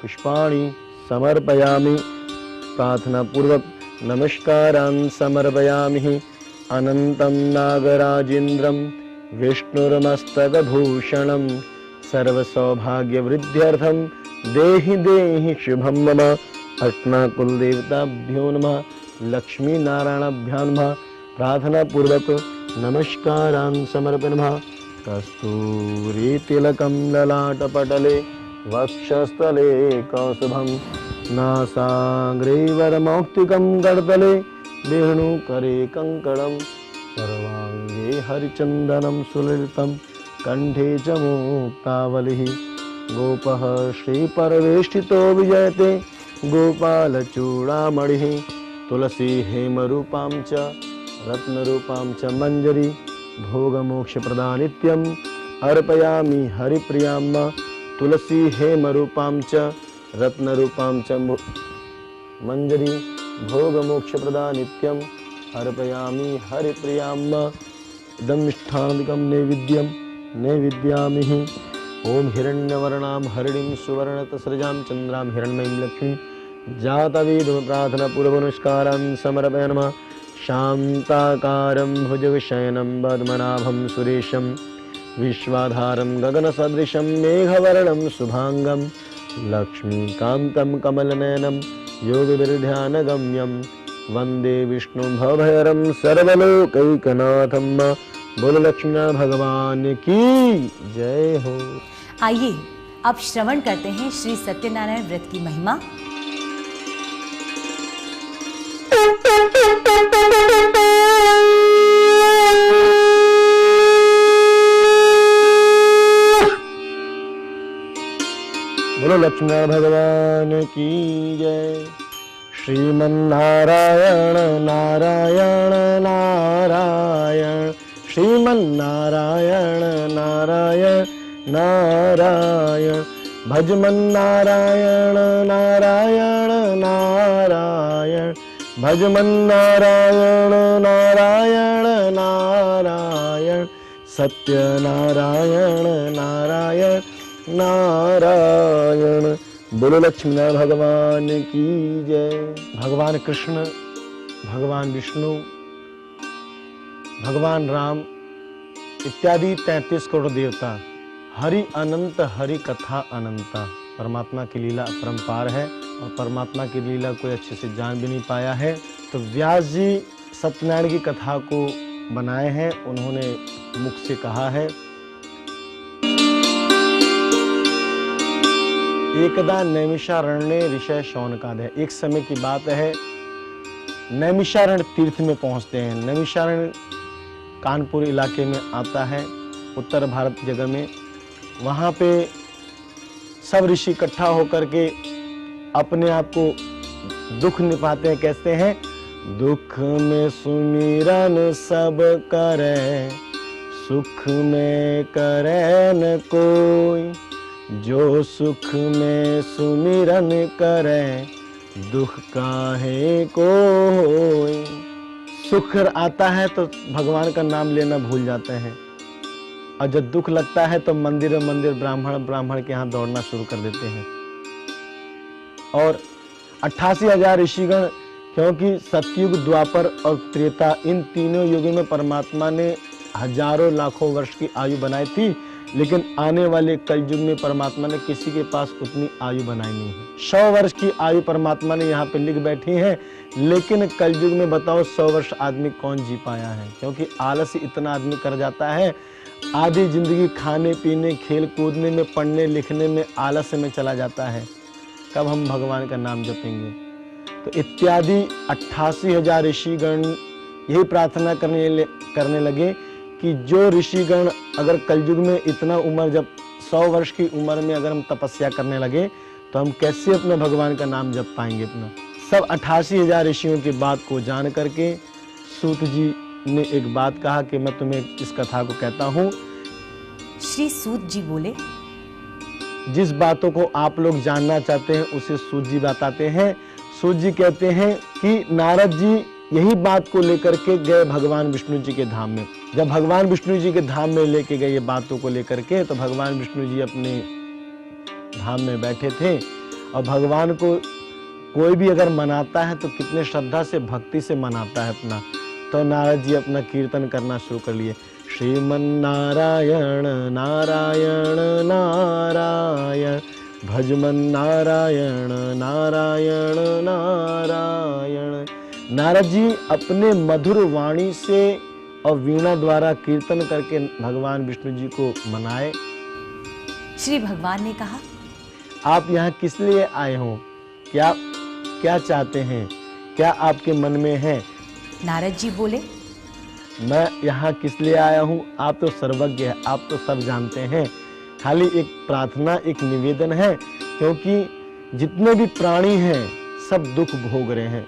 Speaker 2: पुष्पाणि समर्पयामि प्रार्थना पूर्वक नमस्कारान् समर्पयामि। अनन्तं नागराजेन्द्रं विष्णुर्मस्तकभूषणं सर्वसौभाग्यवृद्ध्यर्थं देहि देहि शुभं मम। अस्माकुलदेवताभ्यो नमः लक्ष्मीनारायणाभ्यां नमः। प्रार्थना पूर्वक नमस्कारान् समर्पयामः। कस्तूरीतिलकं ललाटपटले वक्षस्थले कौस्तुभं नासाग्रे वरमौक्तिकं करतले वेणुकरे कङ्कणं सर्वाङ्गे हरिचन्दनं सुललितं कंठे च मुक्तावलिः। गोपः श्रीपरवेष्टितो विजयते गोपालचूडामणिः। तुलसी हेमरूपां च रत्नरूपां च मञ्जरी भोगमोक्षप्रदा नित्यम् अर्पयामि हरिप्रियां। तुलसी हेमरूपां च रत्नरूपां च मञ्जरी भोगमोक्षप्रदा नित्यम् अर्पयामि हरिप्रियां। इदं मिष्ठान्नदिकं नैवेद्यं नैवेद्यामि। ओम हिरण्यवर्णां हरिणीं सुवर्णतसृजां चन्द्रां हिरण्मयीं लक्ष्मीं जातवेदं प्रार्थना पूर्वनमस्कारान् समर्पयामः। शान्ताकारं भुजगशयनं पद्मनाभं सुरेशं विश्वाधारं गगनसदृशं मेघवर्णं शुभांगं लक्ष्मीकान्तं कमलनयनं योगविरध्यानगम्यं वन्दे विष्णुं भवभयहरं सर्वलोकैकनाथं। बोलो लक्ष्मीनारायण भगवान की जय हो।
Speaker 1: आइए अब श्रवण करते हैं श्री सत्यनारायण व्रत की महिमा।
Speaker 2: बोलो लक्ष्मीनारायण भगवान की जय। श्रीमन्नारायण नारायण नारायण श्रीमन्नारायण नारायण नारायण भजमन्नारायण नारायण नारायण भजमन्नारायण नारायण नारायण सत्यनारायण नारायण नारायण। बोलो लक्ष्मीनारायण भगवान की जय। भगवान कृष्ण, भगवान विष्णु, भगवान राम इत्यादि 33 करोड़ देवता, हरि अनंत हरि कथा अनंता। परमात्मा की लीला अपरंपार है और परमात्मा की लीला कोई अच्छे से जान भी नहीं पाया है। तो व्यास जी सत्यनारायण की कथा को बनाए हैं। उन्होंने मुख से कहा है, एकदा नैमिषारण्य ऋषय शौनकादय। एक समय की बात है, नैमिषारण्य तीर्थ में पहुंचते हैं। नैमिषारण्य कानपुर इलाके में आता है, उत्तर भारत जगह में। वहाँ पे सब ऋषि इकट्ठा होकर के अपने आप को दुख निभाते हैं। कहते हैं, दुख में सुमिरन सब करे, सुख में करे न कोई। जो सुख में सुमिरन करे, दुख काहे को होय। सुख आता है तो भगवान का नाम लेना भूल जाते हैं, और जब दुख लगता है तो मंदिर मंदिर ब्राह्मण के यहाँ दौड़ना शुरू कर देते हैं। और 88,000 ऋषिगण, क्योंकि सतयुग, द्वापर और त्रेता, इन तीनों युगों में परमात्मा ने हजारों लाखों वर्ष की आयु बनाई थी, लेकिन आने वाले कलयुग में परमात्मा ने किसी के पास उतनी आयु बनाई नहीं है। 100 वर्ष की आयु परमात्मा ने यहाँ पे लिख बैठी है, लेकिन कलयुग में बताओ 100 वर्ष आदमी कौन जी पाया है? क्योंकि आलस इतना आदमी कर जाता है, आधी जिंदगी खाने पीने, खेल कूदने में, पढ़ने लिखने में, आलस में चला जाता है। कब हम भगवान का नाम जपेंगे? तो इत्यादि 88,000 ऋषिगण यही प्रार्थना करने लगे कि जो ऋषिगण अगर कलयुग में इतना उम्र, जब 100 वर्ष की उम्र में अगर हम तपस्या करने लगे तो हम कैसे अपने भगवान का नाम जप पाएंगे? अपना सब 88,000 ऋषियों की बात को जान करके सूत जी ने एक बात कहा कि मैं तुम्हें इस कथा को कहता हूँ।
Speaker 1: श्री सूत जी बोले,
Speaker 2: जिस बातों को आप लोग जानना चाहते हैं उसे सूत जी बताते हैं। सूत जी कहते हैं कि नारद जी यही बात को लेकर के गए भगवान विष्णु जी के धाम में। जब भगवान विष्णु जी के धाम में लेके गए ये बातों को लेकर के, तो भगवान विष्णु जी अपने धाम में बैठे थे और भगवान को कोई भी अगर मनाता है तो कितने श्रद्धा से भक्ति से मनाता है अपना। तो नारद जी अपना कीर्तन करना शुरू कर लिए। श्रीमन नारायण नारायण नारायण, भजमन नारायण नारायण नारायण। नारद जी अपने मधुर वाणी से और वीणा द्वारा कीर्तन करके भगवान विष्णु जी को मनाए।
Speaker 1: श्री भगवान ने कहा,
Speaker 2: आप यहाँ किस लिए आए हो? क्या चाहते हैं? क्या आपके मन में है?
Speaker 1: नारद जी बोले,
Speaker 2: मैं यहाँ किस लिए आया हूँ? आप तो सर्वज्ञ हैं, आप तो सब जानते हैं। खाली एक प्रार्थना, एक निवेदन है, क्योंकि जितने भी प्राणी हैं सब दुख भोग रहे हैं।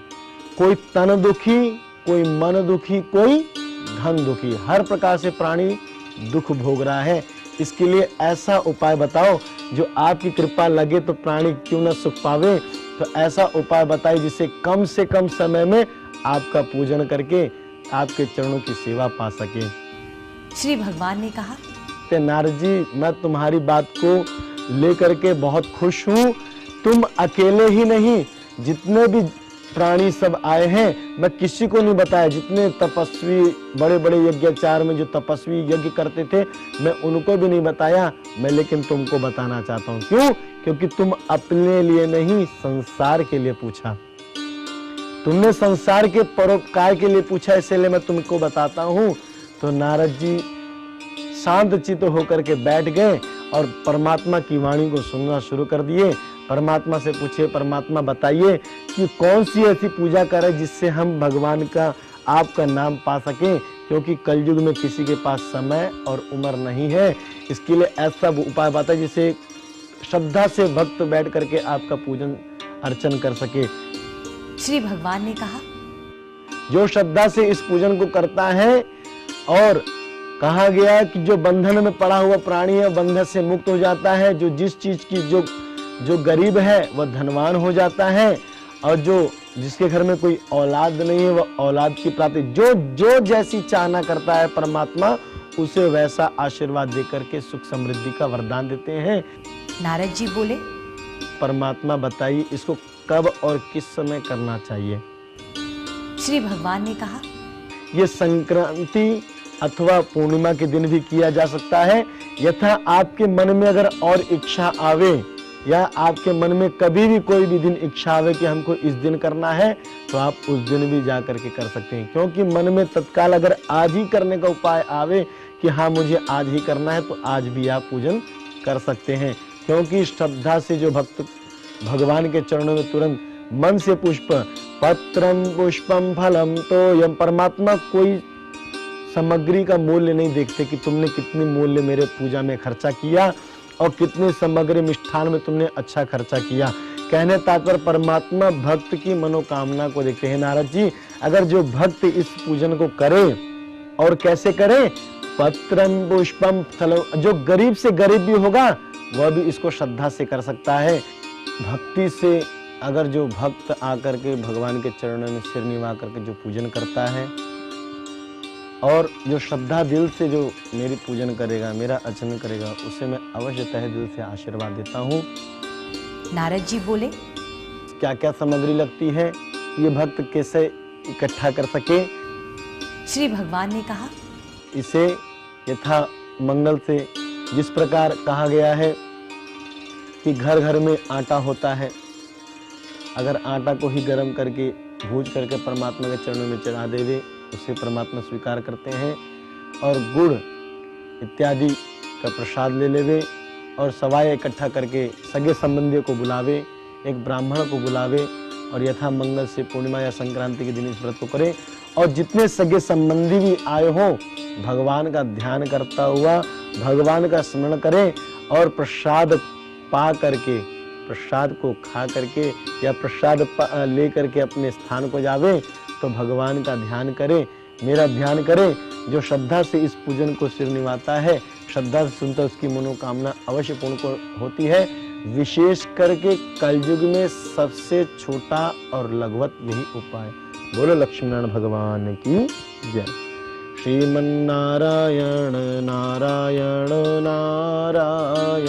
Speaker 2: कोई तन दुखी, कोई मन दुखी, कोई धन दुखी, हर प्रकार से प्राणी दुख भोग रहा है। इसके लिए ऐसा उपाय बताओ जो आपकी कृपा लगे तो प्राणी क्यों न सुख पावे। तो ऐसा उपाय बताइए जिससे कम से कम समय में आपका पूजन करके आपके चरणों की सेवा पा सके।
Speaker 1: श्री भगवान ने कहा,
Speaker 2: नारद जी मैं तुम्हारी बात को लेकर के बहुत खुश हूँ। तुम अकेले ही नहीं, जितने भी प्राणी सब आए हैं, मैं किसी को नहीं बताया। जितने तपस्वी बड़े बड़े यज्ञाचार में जो तपस्वी यज्ञ करते थे, मैं उनको भी नहीं बताया। मैं लेकिन तुमको बताना चाहता हूँ। क्यों? क्योंकि तुम अपने लिए नहीं, संसार के लिए पूछा। तुमने संसार के परोपकार के लिए पूछा, इसलिए मैं तुमको बताता हूँ। तो नारद जी शांत चित्त होकर के बैठ गए और परमात्मा की वाणी को सुनना शुरू कर दिए। परमात्मा से पूछे, परमात्मा बताइए कि कौन सी ऐसी पूजा करें जिससे हम भगवान का आपका नाम पा सकें, क्योंकि कलयुग में किसी के पास समय और उम्र नहीं है। इसके लिए ऐसा उपाय बताइए जिससे श्रद्धा से भक्त बैठ करके आपका पूजन अर्चन कर सके।
Speaker 1: श्री भगवान ने कहा,
Speaker 2: जो श्रद्धा से इस पूजन को करता है, और कहा गया कि जो बंधन में पड़ा हुआ प्राणी है बंधन से मुक्त हो जाता है। जो जिस चीज की जो गरीब है वह धनवान हो जाता है, और जिसके घर में कोई औलाद नहीं है वह औलाद की प्राप्ति। जो जैसी चाहना करता है परमात्मा उसे वैसा आशीर्वाद देकर के सुख समृद्धि का वरदान देते हैं।
Speaker 1: नारद जी बोले,
Speaker 2: परमात्मा बताइए इसको कब और किस समय करना चाहिए।
Speaker 1: श्री भगवान ने कहा,
Speaker 2: ये संक्रांति अथवा पूर्णिमा के दिन भी किया जा सकता है। यथा आपके मन में अगर और इच्छा आवे, या आपके मन में कभी भी कोई भी दिन इच्छा आवे कि हमको इस दिन करना है, तो आप उस दिन भी जा करके कर सकते हैं। क्योंकि मन में तत्काल अगर आज ही करने का उपाय आवे कि हाँ मुझे आज ही करना है, तो आज भी आप पूजन कर सकते हैं। क्योंकि श्रद्धा से जो भक्त भगवान के चरणों में तुरंत मन से पुष्प पत्रम पुष्पम फलम, तो यम परमात्मा कोई सामग्री का मूल्य नहीं देखते कि तुमने कितनी मूल्य मेरे पूजा में खर्चा किया और कितने सामग्री मिष्ठान में तुमने अच्छा खर्चा किया। कहने तात्पर्य परमात्मा भक्त की मनोकामना को देखते हैं। नारद जी, अगर जो भक्त इस पूजन को करे, और कैसे करे, पत्रम पुष्पम फलम, जो गरीब से गरीब भी होगा वह भी इसको श्रद्धा से कर सकता है। भक्ति से अगर जो भक्त आकर के भगवान के चरणों में सिर निवा करके जो पूजन करता है, और जो श्रद्धा दिल से जो मेरी पूजन करेगा, मेरा अर्चन करेगा, उसे मैं अवश्य तहे दिल से आशीर्वाद देता हूँ।
Speaker 1: नारद जी बोले,
Speaker 2: क्या क्या सामग्री लगती है, ये भक्त कैसे इकट्ठा कर सके।
Speaker 1: श्री भगवान ने कहा,
Speaker 2: इसे यथा मंगल से, जिस प्रकार कहा गया है कि घर घर में आटा होता है, अगर आटा को ही गर्म करके भूज करके परमात्मा के चरणों में चढ़ा देवे, उसे परमात्मा स्वीकार करते हैं। और गुड़ इत्यादि का प्रसाद ले लेवे और सवाए इकट्ठा करके सगे संबंधियों को बुलावे, एक ब्राह्मण को बुलावे, और यथा मंगल से पूर्णिमा या संक्रांति के दिन इस व्रत को करे। और जितने सगे संबंधी भी आए हो, भगवान का ध्यान करता हुआ भगवान का स्मरण करें, और प्रसाद पा करके प्रसाद को खा करके या प्रसाद ले करके अपने स्थान को जावे तो भगवान का ध्यान करे, मेरा ध्यान करे। जो श्रद्धा से इस पूजन को सिर निभाता है, श्रद्धा से सुनता उसकी मनोकामना अवश्य पूर्ण होती है। विशेष करके कलयुग में सबसे छोटा और लघुवत यही उपाय। बोलो लक्ष्मीनारायण भगवान की जय। श्रीमन्नारायण नारायण नारायण,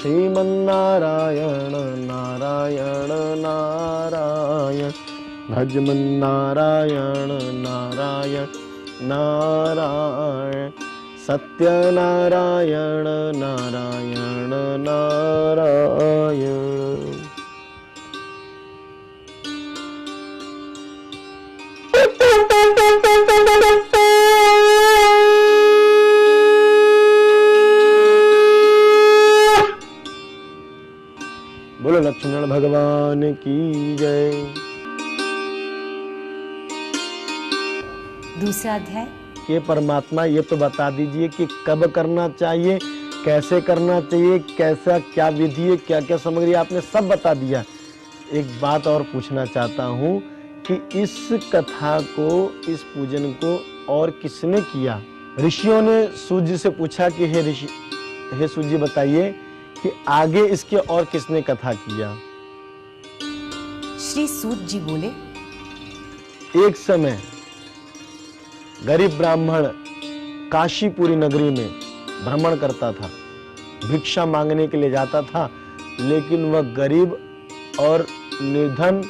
Speaker 2: श्रीमन्नारायण नारायण नारायण, भजमन्नारायण नारायण नारायण, सत्यनारायण नारायण नारायण। बोलो लक्ष्मीनारायण भगवान की जय।
Speaker 1: दूसरा अध्याय
Speaker 2: कि परमात्मा ये तो बता दीजिए कि कब करना चाहिए, कैसे करना चाहिए, कैसा क्या विधि है, क्या क्या सामग्री, आपने सब बता दिया। एक बात और पूछना चाहता हूँ कि इस कथा को, इस पूजन को और किसने किया? ऋषियों ने सूर्य जी से पूछा कि हे ऋषि, हे सूर्य जी बताइए कि आगे इसके और किसने कथा किया?
Speaker 1: श्री सूत जी बोले,
Speaker 2: एक समय गरीब ब्राह्मण काशीपुरी नगरी में भ्रमण करता था, भिक्षा मांगने के लिए जाता था, लेकिन वह गरीब और निर्धन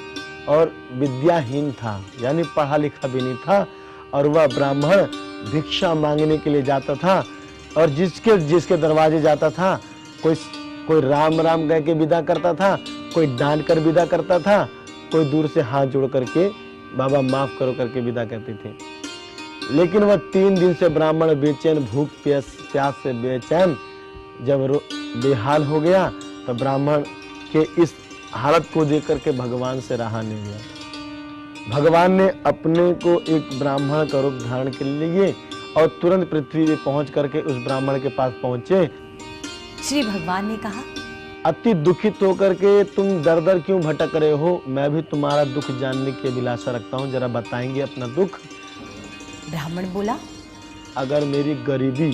Speaker 2: और विद्याहीन था, यानी पढ़ा लिखा भी नहीं था। और वह ब्राह्मण भिक्षा मांगने के लिए जाता था और जिसके दरवाजे जाता था, कोई राम राम कह के विदा करता था, कोई डांट कर विदा करता था, कोई दूर से हाथ जोड़ करके बाबा माफ करो करके विदा करते थे। लेकिन वह 3 दिन से ब्राह्मण बेचैन, भूख प्यास से बेचैन जब बेहाल हो गया, तो ब्राह्मण के इस हालत को देख करके भगवान से रहा नहीं गया। भगवान ने अपने को एक ब्राह्मण का रूप धारण कर लिए और तुरंत पृथ्वी पे पहुंच करके उस ब्राह्मण के पास पहुंचे।
Speaker 1: श्री भगवान ने कहा,
Speaker 2: अति दुखित होकर के तुम दर दर क्यों भटक रहे हो? मैं भी तुम्हारा दुख जानने की अभिलाषा रखता हूँ, जरा बताएंगे अपना दुख?
Speaker 1: ब्राह्मण बोला,
Speaker 2: अगर मेरी गरीबी,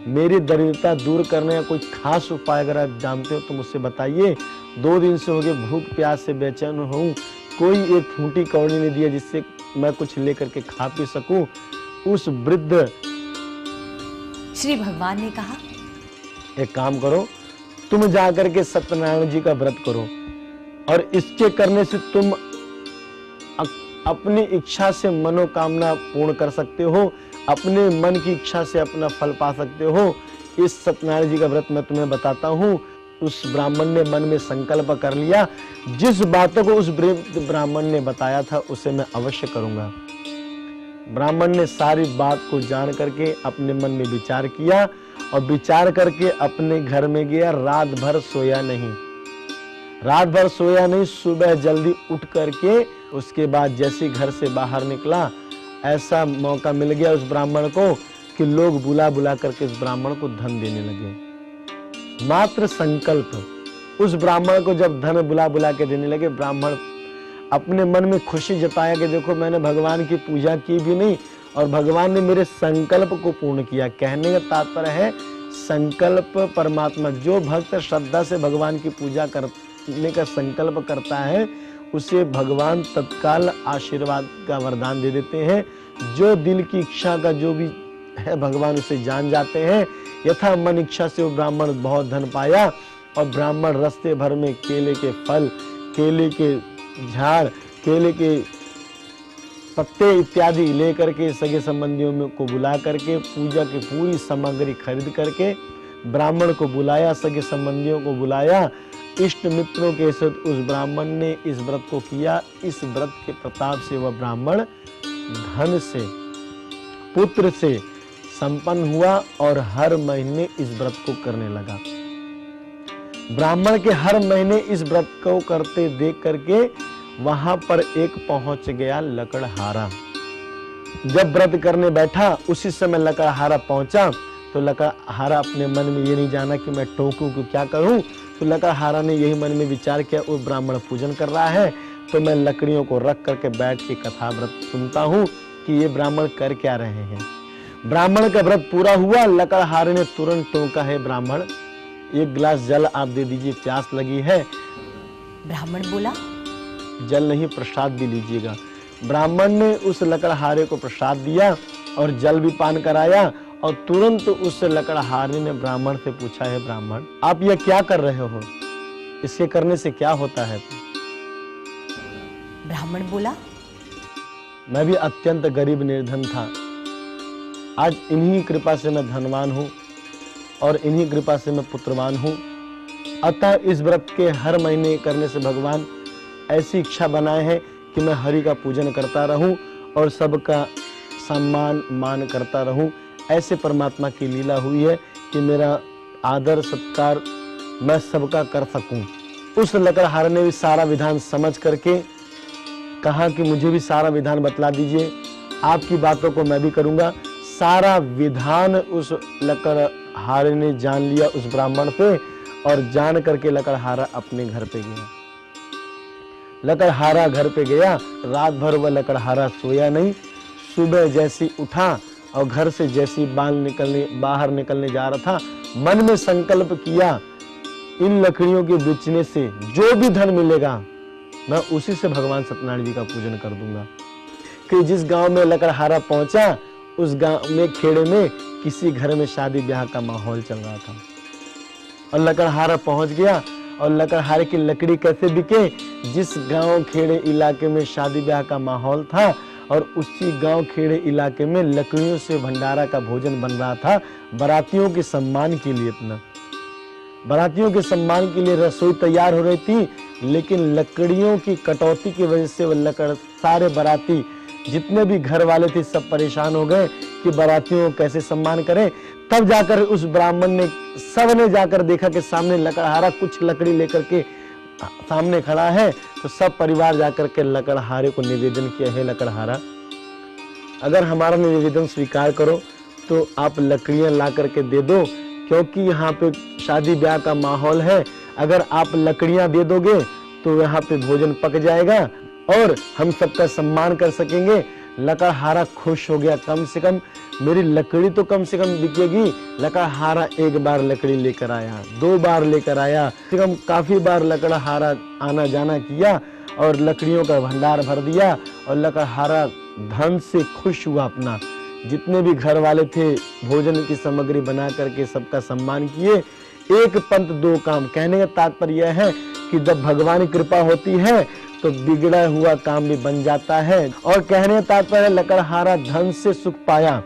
Speaker 2: मेरी दरिद्रता दूर करने का कोई खास उपाय अगर आप जानते हो तो मुझसे बताइए। 2 दिन से हो गए भूख प्यास से बेचैन हूँ, कोई एक फूटी कौड़ी नहीं दिया जिससे मैं कुछ लेकर के खा पी सकूं। उस वृद्ध
Speaker 1: श्री भगवान ने कहा,
Speaker 2: एक काम करो, तुम जाकर के सत्यनारायण जी का व्रत करो और इसके करने से तुम अपनी इच्छा से मनोकामना पूर्ण कर सकते हो, अपने मन की इच्छा से अपना फल पा सकते हो। इस सत्यनारायण जी का व्रत मैं तुम्हें बताता हूँ। उस ब्राह्मण ने मन में संकल्प कर लिया, जिस बातों को उस ब्राह्मण ने बताया था उसे मैं अवश्य करूंगा। ब्राह्मण ने सारी बात को जान करके अपने मन में विचार किया और विचार करके अपने घर में गया। रात भर सोया नहीं, सुबह जल्दी उठ करके उसके बाद जैसे घर से बाहर निकला, ऐसा मौका मिल गया उस ब्राह्मण को कि लोग बुला बुला करके उस ब्राह्मण को धन देने लगे। मात्र संकल्प, उस ब्राह्मण को जब धन बुला बुला के देने लगे, ब्राह्मण अपने मन में खुशी जताया कि देखो मैंने भगवान की पूजा की भी नहीं और भगवान ने मेरे संकल्प को पूर्ण किया। कहने का तात्पर्य है संकल्प परमात्मा, जो भक्त श्रद्धा से भगवान की पूजा करने का संकल्प करता है उसे भगवान तत्काल आशीर्वाद का वरदान दे देते हैं। जो दिल की इच्छा का जो भी है भगवान उसे जान जाते हैं। यथा मन इच्छा से वो ब्राह्मण बहुत धन पाया और ब्राह्मण रास्ते भर में केले के फल, केले के झाड़, केले के पत्ते इत्यादि लेकर के सगे संबंधियों को बुला करके पूजा की पूरी सामग्री खरीद करके ब्राह्मण को बुलाया, सगे संबंधियों को बुलाया, इष्ट मित्रों के साथ उस ब्राह्मण ने इस व्रत को किया। इस व्रत के प्रताप से वह ब्राह्मण धन से, पुत्र से संपन्न हुआ और हर महीने इस व्रत को करने लगा। ब्राह्मण के हर महीने इस व्रत को करते देख करके वहां पर एक पहुंच गया लकड़हारा। जब व्रत करने बैठा उसी समय लकड़हारा पहुंचा तो लकड़हारा अपने मन में ये नहीं जाना कि मैं टोकूं कि क्या करूं, तो लकड़हारा ने यही मन में विचार किया, वो ब्राह्मण पूजन कर रहा है तो मैं लकड़ियों को रख करके बैठ के कथा व्रत सुनता हूँ कि ये ब्राह्मण कर क्या रहे हैं। ब्राह्मण का व्रत पूरा हुआ। लकड़हारे ने तुरंत टोका, है ब्राह्मण एक गिलास जल आप दे दीजिए, प्यास लगी है।
Speaker 1: ब्राह्मण बोला,
Speaker 2: जल नहीं प्रसाद भी लीजिएगा। ब्राह्मण ने उस लकड़हारे को प्रसाद दिया और जल भी पान कराया और तुरंत उस लकड़हारे ने ब्राह्मण से पूछा, है ब्राह्मण आप यह क्या कर रहे हो, इसके करने से क्या होता है?
Speaker 1: ब्राह्मण बोला,
Speaker 2: मैं भी अत्यंत गरीब निर्धन था, आज इन्हीं कृपा से मैं धनवान हूँ और इन्हीं कृपा से मैं पुत्रवान हूँ। अतः इस व्रत के हर महीने करने से भगवान ऐसी इच्छा बनाए हैं कि मैं हरि का पूजन करता रहूं और सबका सम्मान मान करता रहूं। ऐसे परमात्मा की लीला हुई है कि मेरा आदर सत्कार मैं सबका कर सकूं। उस लकड़हारे ने भी सारा विधान समझ करके कहा कि मुझे भी सारा विधान बतला दीजिए, आपकी बातों को मैं भी करूंगा। सारा विधान उस लकड़हारे ने जान लिया उस ब्राह्मण पे और जान करके लकड़हारा अपने घर पे गया। लकड़हारा घर पे गया, रात भर वह लकड़हारा सोया नहीं। सुबह जैसी उठा और घर से जैसी बाहर निकलने जा रहा था, मन में संकल्प किया इन लकड़ियों के बेचने से जो भी धन मिलेगा मैं उसी से भगवान सत्यनारायण जी का पूजन कर दूंगा। कि जिस गांव में लकड़हारा पहुंचा, उस गांव में खेड़े में किसी घर में शादी ब्याह का माहौल चल रहा था और लकड़हारा पहुंच गया। और लकड़हारे की लकड़ी कैसे बिके? जिस गांव खेड़े इलाके में शादी ब्याह का माहौल था और उसी गांव खेड़े इलाके में लकड़ियों से भंडारा का भोजन बन रहा था बारातियों के सम्मान के लिए। अपना बारातियों के सम्मान के लिए रसोई तैयार हो रही थी, लेकिन लकड़ियों की कटौती की वजह से वो सारे बाराती जितने भी घर वाले थे सब परेशान हो गए कि बारातियों को कैसे सम्मान करें। तब जाकर उस ब्राह्मण ने, सब ने जाकर देखा कि सामने लकड़हारा कुछ लकड़ी लेकर के सामने खड़ा है, तो सब परिवार जाकर के लकड़हारे को निवेदन किया, है लकड़हारा अगर हमारा निवेदन स्वीकार करो तो आप लकड़ियां ला करके दे दो, क्योंकि यहाँ पे शादी ब्याह का माहौल है। अगर आप लकड़ियां दे दोगे तो यहाँ पे भोजन पक जाएगा और हम सबका सम्मान कर सकेंगे। लकड़हारा खुश हो गया, कम से कम मेरी लकड़ी तो कम से कम बिकेगी। लकड़हारा एक बार लकड़ी लेकर आया, 2 बार लेकर आया, कम से कम काफी बार लकड़हारा आना जाना किया और लकड़ियों का भंडार भर दिया। और लकड़हारा धन से खुश हुआ। अपना जितने भी घर वाले थे भोजन की सामग्री बना करके सबका सम्मान किए। एक पंथ दो काम, कहने का तात्पर्य यह है कि जब भगवान की कृपा होती है तो बिगड़ा हुआ काम भी बन जाता है। और कहने का तात्पर्य लकड़हारा धन से सुख पाया,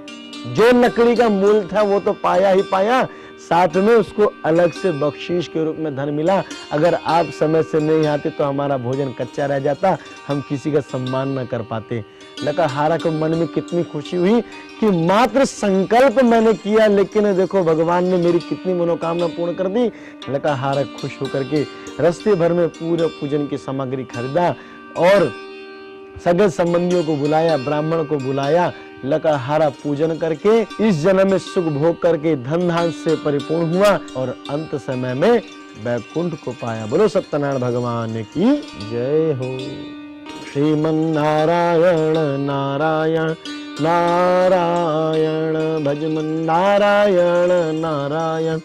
Speaker 2: जो लकड़ी का मूल था वो तो पाया ही पाया, साथ में उसको अलग से बख्शीश के रूप में धन मिला। अगर आप समय से नहीं आते तो हमारा भोजन कच्चा रह जाता, हम किसी का सम्मान न कर पाते। लकड़हारा को मन में कितनी खुशी हुई कि मात्र संकल्प मैंने किया, लेकिन देखो भगवान ने मेरी कितनी मनोकामना पूर्ण कर दी। लकड़हारा खुश होकर के रास्ते भर में पूरे पूजन की सामग्री खरीदा और सगे संबंधियों को बुलाया, ब्राह्मण को बुलाया। लकड़हारा पूजन करके इस जन्म में सुख भोग करके धन धान से परिपूर्ण हुआ और अंत समय में वैकुंठ को पाया। बोलो सत्यनारायण भगवान की जय हो। श्रीमन्नारायण नारायण नारायण भजमन नारायण नारायण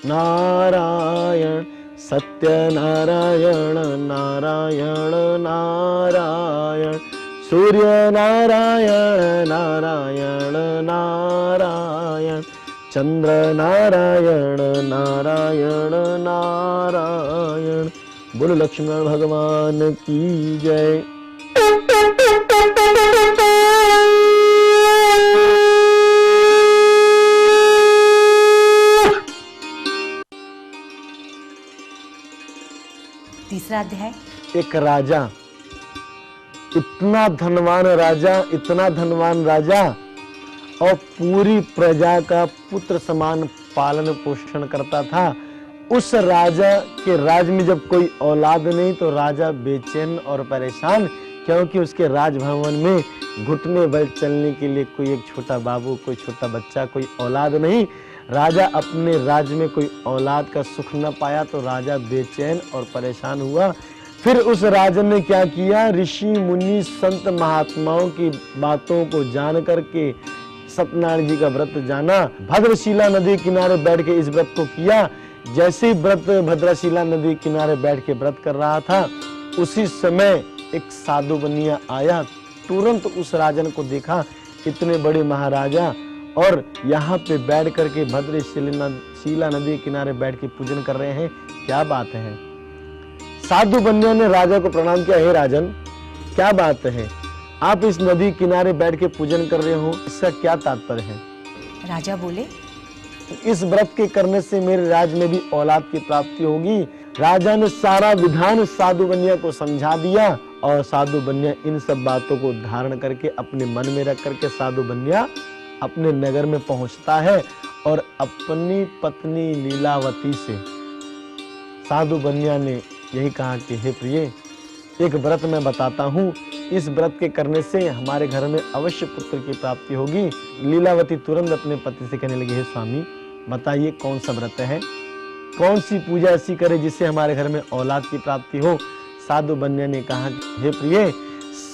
Speaker 2: नारायण सत्यनारायण नारायण नारायण सूर्य नारायण नारायण नारायण चंद्र नारायण नारायण नारायण। बोलो लक्ष्मण भगवान की जय।
Speaker 1: तीसरा अध्याय।
Speaker 2: एक राजा, इतना धनवान राजा, इतना धनवान राजा और पूरी प्रजा का पुत्र समान पालन पोषण करता था। उस राजा के राज में जब कोई औलाद नहीं तो राजा बेचैन और परेशान, क्योंकि उसके राजभवन में घुटने बल चलने के लिए कोई एक छोटा बाबू, कोई छोटा बच्चा, कोई औलाद नहीं। राजा अपने राज्य में कोई औलाद का सुख न पाया तो राजा बेचैन और परेशान हुआ। फिर उस राजन ने क्या किया, ऋषि मुनि संत महात्माओं की बातों को जान करके सत्यनारायण जी का व्रत जाना, भद्रशिला नदी किनारे बैठ के इस व्रत को किया। जैसे ही व्रत भद्रशिला नदी किनारे बैठ के व्रत कर रहा था, उसी समय एक साधु बनिया आया। तुरंत उस राजन को देखा, इतने बड़े महाराजा और यहाँ पे बैठ करके भद्रशिला नदी किनारे बैठ के पूजन कर रहे हैं, क्या बात है। साधु बनिया ने राजा को प्रणाम किया, हे राजन क्या बात है, आप इस नदी किनारे बैठ के पूजन कर रहे हो, इसका क्या तात्पर्य है।
Speaker 1: राजा बोले,
Speaker 2: इस व्रत के करने से मेरे राज्य में भी औलाद की प्राप्ति होगी। राजा ने सारा विधान साधु बनिया को समझा दिया और साधु बनिया इन सब बातों को धारण करके अपने मन में रख करके साधु बनिया अपने नगर में पहुंचता है और अपनी पत्नी लीलावती से साधु बनिया ने यही कहा कि हे प्रिय, एक व्रत मैं बताता हूँ, इस व्रत के करने से हमारे घर में अवश्य पुत्र की प्राप्ति होगी। लीलावती तुरंत अपने पति से कहने लगी, हे स्वामी बताइए कौन सा व्रत है, कौन सी पूजा ऐसी करे जिससे हमारे घर में औलाद की प्राप्ति हो। साधु बनिया ने कहा, हे प्रिय,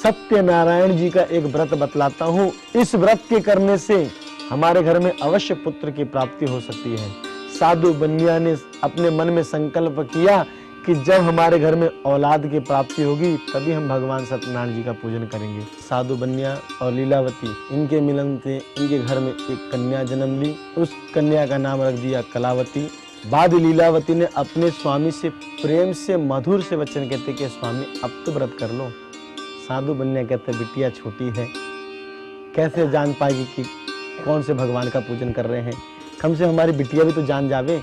Speaker 2: सत्यनारायण जी का एक व्रत बतलाता हूँ, इस व्रत के करने से हमारे घर में अवश्य पुत्र की प्राप्ति हो सकती है। साधु बनिया ने अपने मन में संकल्प किया कि जब हमारे घर में औलाद की प्राप्ति होगी तभी हम भगवान सत्यनारायण जी का पूजन करेंगे। साधु बनिया और लीलावती, इनके मिलन से इनके घर में एक कन्या जन्म ली। उस कन्या का नाम रख दिया कलावती। बाद लीलावती ने अपने स्वामी से प्रेम से मधुर से वचन कहते कि स्वामी अब तो व्रत कर लो। साधु बनिया कहते, बिटिया छोटी है, कैसे जान पाएगी कि कौन से भगवान का पूजन कर रहे हैं, कम से हमारी बिटिया भी तो जान जावे।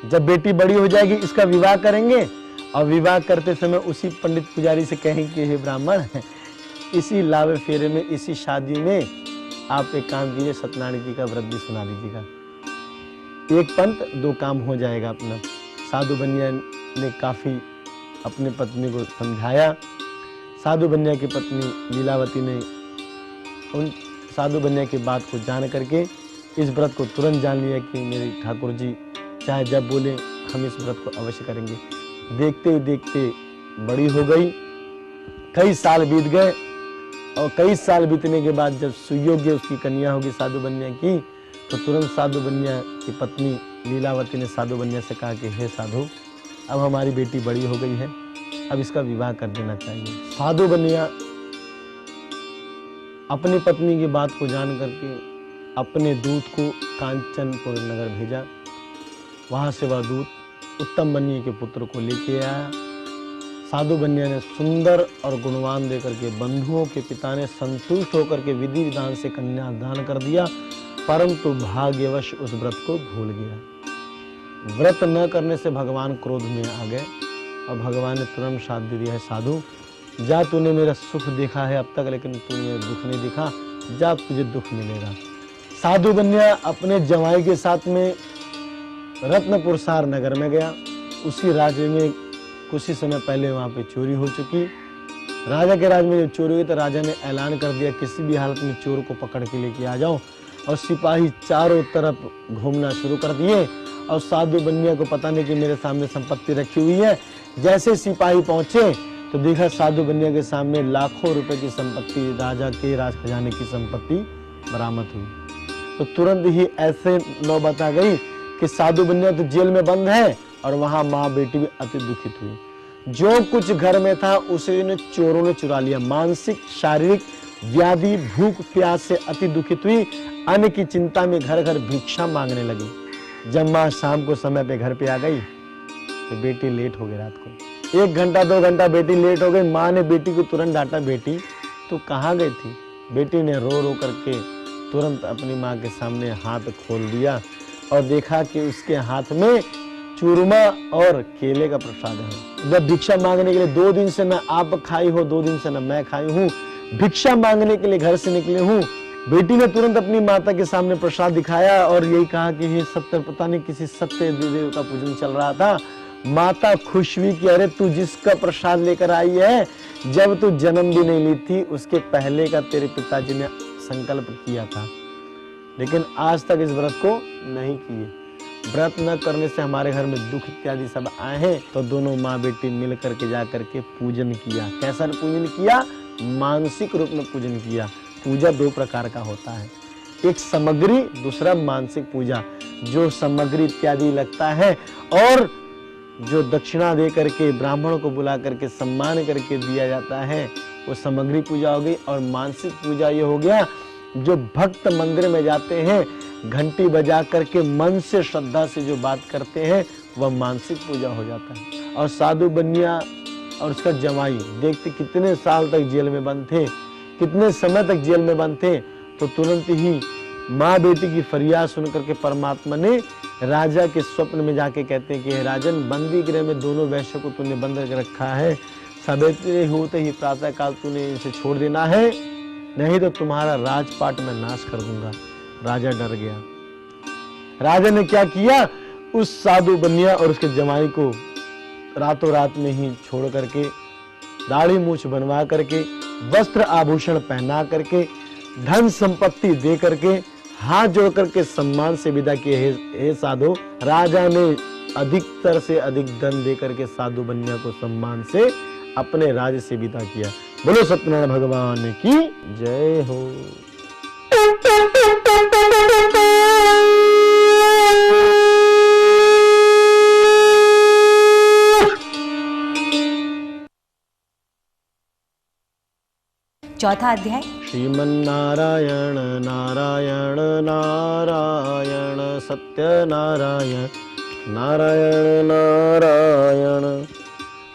Speaker 2: जब बेटी बड़ी हो जाएगी इसका विवाह करेंगे और विवाह करते समय उसी पंडित पुजारी से कहेंगे, हे ब्राह्मण, इसी लावे फेरे में, इसी शादी में आप एक काम कीजिए, सत्यनारायण जी का व्रत भी सुना दीजिएगा। एक पंथ दो काम हो जाएगा अपना। साधु बनिया ने काफी अपने पत्नी को समझाया। साधु बनिया की पत्नी लीलावती ने उन साधु बनिया की बात को जान करके इस व्रत को तुरंत जान लिया कि मेरे ठाकुर जी चाहे जब बोले हम इस व्रत को अवश्य करेंगे। देखते ही देखते बड़ी हो गई, कई साल बीत गए और कई साल बीतने के बाद जब सुयोग्य उसकी कन्या होगी साधु बनिया की, तो तुरंत साधु बनिया की पत्नी लीलावती ने साधु बनिया से कहा कि हे साधु, अब हमारी बेटी बड़ी हो गई है, अब इसका विवाह कर देना चाहिए। साधु बनिया अपनी पत्नी की बात को जान करके अपने दूत को कांचनपुर नगर भेजा। वहां से वह दूत उत्तम बनिया के पुत्र को लेके आया। साधु बनिया ने सुंदर और गुणवान देकर के बंधुओं के पिता ने संतुष्ट होकर के विधि विधान से कन्यादान कर दिया, परंतु भाग्यवश उस व्रत को भूल गया। व्रत न करने से भगवान क्रोध में आ गए और भगवान ने तुरंत साथ दे दिया, है साधु जा, तूने मेरा सुख देखा है अब तक, लेकिन तूने दुख नहीं देखा, जा तुझे दुख मिलेगा। साधु बनिया अपने जवाई के साथ में रत्नपुर सार नगर में गया। उसी राज्य में कुछ ही समय पहले वहां पे चोरी हो चुकी। राजा के राज्य में जब चोरी हुई तो राजा ने ऐलान कर दिया, किसी भी हालत में चोर को पकड़ के लेके आ जाओ, और सिपाही चारों तरफ घूमना शुरू कर दिए। और साधु बनिया को पता नहीं कि मेरे सामने संपत्ति रखी हुई है। जैसे सिपाही पहुंचे तो देखा साधु बनिया के सामने लाखों रुपए की संपत्ति, राजा के राज खजाने की संपत्ति बरामद हुई। तो तुरंत ही ऐसे नौबत आ गई कि साधु बनिया तो जेल में बंद है और वहां माँ बेटी भी अति दुखित हुई। जो कुछ घर में था उसे चोरों ने चुरा लिया। मानसिक शारीरिक व्याधि, भूख प्यास से अति दुखित हुई। अन्न की चिंता में घर घर भिक्षा मांगने लगी। जब माँ शाम को समय पे घर पे आ गई तो बेटी लेट हो गई। रात को 1 घंटा 2 घंटा बेटी लेट हो गई। माँ ने बेटी को तुरंत डांटा, बेटी तू कहाँ गई थी। बेटी ने रो रो करके तुरंत अपनी माँ के सामने हाथ खोल दिया और देखा कि उसके हाथ में चूरमा और केले का प्रसाद है। जब भिक्षा मांगने के लिए 2 दिन से न आप खाई हो, 2 दिन से न मैं खाई हूँ, भिक्षा मांगने के लिए घर से निकले हूँ। बेटी ने तुरंत अपनी माता के सामने प्रसाद दिखाया और यही कहा कि हे सत्य, पता नहीं किसी सत्य देव का पूजन चल रहा था। माता खुश हुई कि अरे तू जिसका प्रसाद लेकर आई है, जब तू जन्म भी नहीं ली थी उसके पहले का तेरे पिताजी ने संकल्प किया था। लेकिन आज तक इस व्रत को नहीं किए। व्रत न करने से हमारे घर में दुख इत्यादि सब आए हैं, तो दोनों माँ बेटी मिल करके जा करके पूजन किया। कैसा पूजन किया? मानसिक रूप में पूजन किया। पूजा दो प्रकार का होता है, एक सामग्री, दूसरा मानसिक पूजा। जो सामग्री इत्यादि लगता है और जो दक्षिणा दे करके ब्राह्मणों को बुला करके सम्मान करके दिया जाता है, वो सामग्री पूजा हो गई। और मानसिक पूजा ये हो गया, जो भक्त मंदिर में जाते हैं, घंटी बजा करके मन से श्रद्धा से जो बात करते हैं, वह मानसिक पूजा हो जाता है। और साधु बनिया और उसका जमाई देखते कितने साल तक जेल में बंद थे, कितने समय तक जेल में बंद थे, तो तुरंत ही माँ बेटी की फरियाद सुन करके परमात्मा ने राजा के स्वप्न में जाके कहते हैं कि राजन, बंदी गृह में दोनों वैश्यों को तूने बंद कर रखा है, सवेरे होते ही प्रातः काल तूने इसे छोड़ देना है, नहीं तो तुम्हारा राजपाट में नाश कर दूंगा। राजा डर गया। राजा ने क्या किया? उस साधु बनिया और उसके जमाई को रातों रात में ही छोड़ करके, दाढ़ी मूछ बनवा करके, वस्त्र आभूषण पहना करके, धन संपत्ति दे करके, हाथ जोड़ करके सम्मान से विदा किए। हे साधु, राजा ने अधिकतर से अधिक धन दे करके साधु बनिया को सम्मान से अपने राज्य से विदा किया। बोलो सत्यनारायण भगवान की जय हो।
Speaker 1: चौथा अध्याय।
Speaker 2: श्रीमन्नारायण नारायण नारायण सत्यनारायण नारायण नारायण।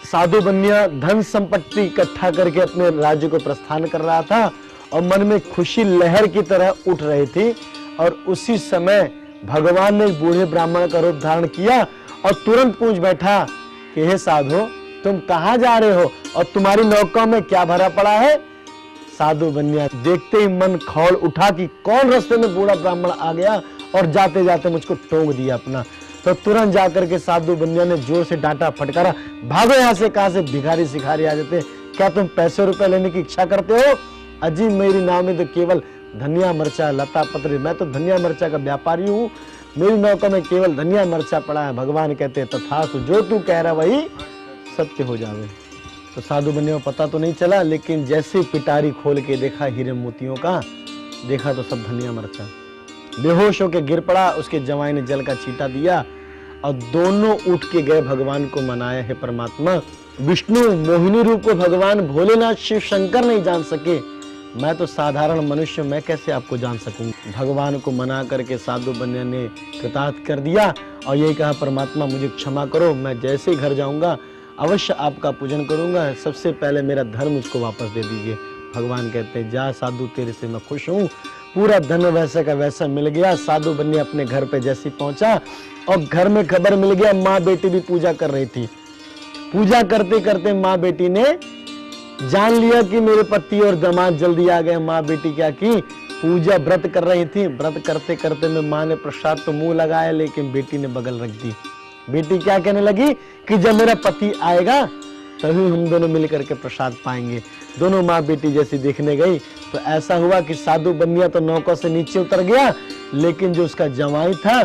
Speaker 2: साधु बनिया धन संपत्ति इकट्ठा करके अपने राज्य को प्रस्थान कर रहा था और मन में खुशी लहर की तरह उठ रही थी। और उसी समय भगवान ने बूढ़े ब्राह्मण का रूप धारण किया और तुरंत पूछ बैठा कि हे साधु, तुम कहाँ जा रहे हो और तुम्हारी नौका में क्या भरा पड़ा है? साधु बनिया देखते ही मन खौल उठा कि कौन रास्ते में बूढ़ा ब्राह्मण आ गया और जाते जाते मुझको टोंक दिया अपना। तो तुरंत जाकर के साधु बनिया ने जोर से डांटा, फटकारा, भागो यहाँ से, कहाँ से भिखारी सिखारी आ जाते, क्या तुम पैसे रुपए लेने की इच्छा करते हो? अजी, मेरी नाव में तो केवल धनिया मरचा लता पत्र, मैं तो धनिया मरचा का व्यापारी हूँ, मेरी नौका में केवल धनिया मरचा पड़ा है। भगवान कहते हैं तथास्तु, जो तू कह रहा वही सत्य हो जावे। तो साधु बनिया को पता तो नहीं चला, लेकिन जैसे पिटारी खोल के देखा हीरे मोतियों का, देखा तो सब धनिया मरचा। बेहोश होकर गिर पड़ा। उसके जमाई ने जल का छींटा दिया और दोनों उठ के गए भगवान को मनाया। है परमात्मा, विष्णु मोहिनी रूप को भगवान भोलेनाथ शिव शंकर नहीं जान सके, मैं तो साधारण मनुष्य, मैं कैसे आपको जान सकूंगा? भगवान को मना करके साधु बनिया ने कृतार्थ कर दिया और यही कहा, परमात्मा मुझे क्षमा करो, मैं जैसे ही घर जाऊंगा अवश्य आपका पूजन करूंगा, सबसे पहले मेरा धन मुझको वापस दे दीजिए। भगवान कहते हैं, जा साधु, तेरे से मैं खुश हूँ। पूरा धन वैसे का वैसा मिल गया। साधु बनिया अपने घर पे जैसे पहुंचा और घर में खबर मिल गया, माँ बेटी भी पूजा कर रही थी। पूजा करते करते माँ बेटी ने जान लिया कि मेरे पति और दामाद जल्दी आ गए। माँ बेटी क्या की, पूजा व्रत कर रही थी। व्रत करते करते में माँ ने प्रसाद तो मुंह लगाया, लेकिन बेटी ने बगल रख दी। बेटी क्या कहने लगी कि जब मेरा पति आएगा तभी हम दोनों मिलकर के प्रसाद पाएंगे। दोनों माँ बेटी जैसी देखने गई तो ऐसा हुआ कि साधु बनिया तो नौका से नीचे उतर गया, लेकिन जो उसका जमाई था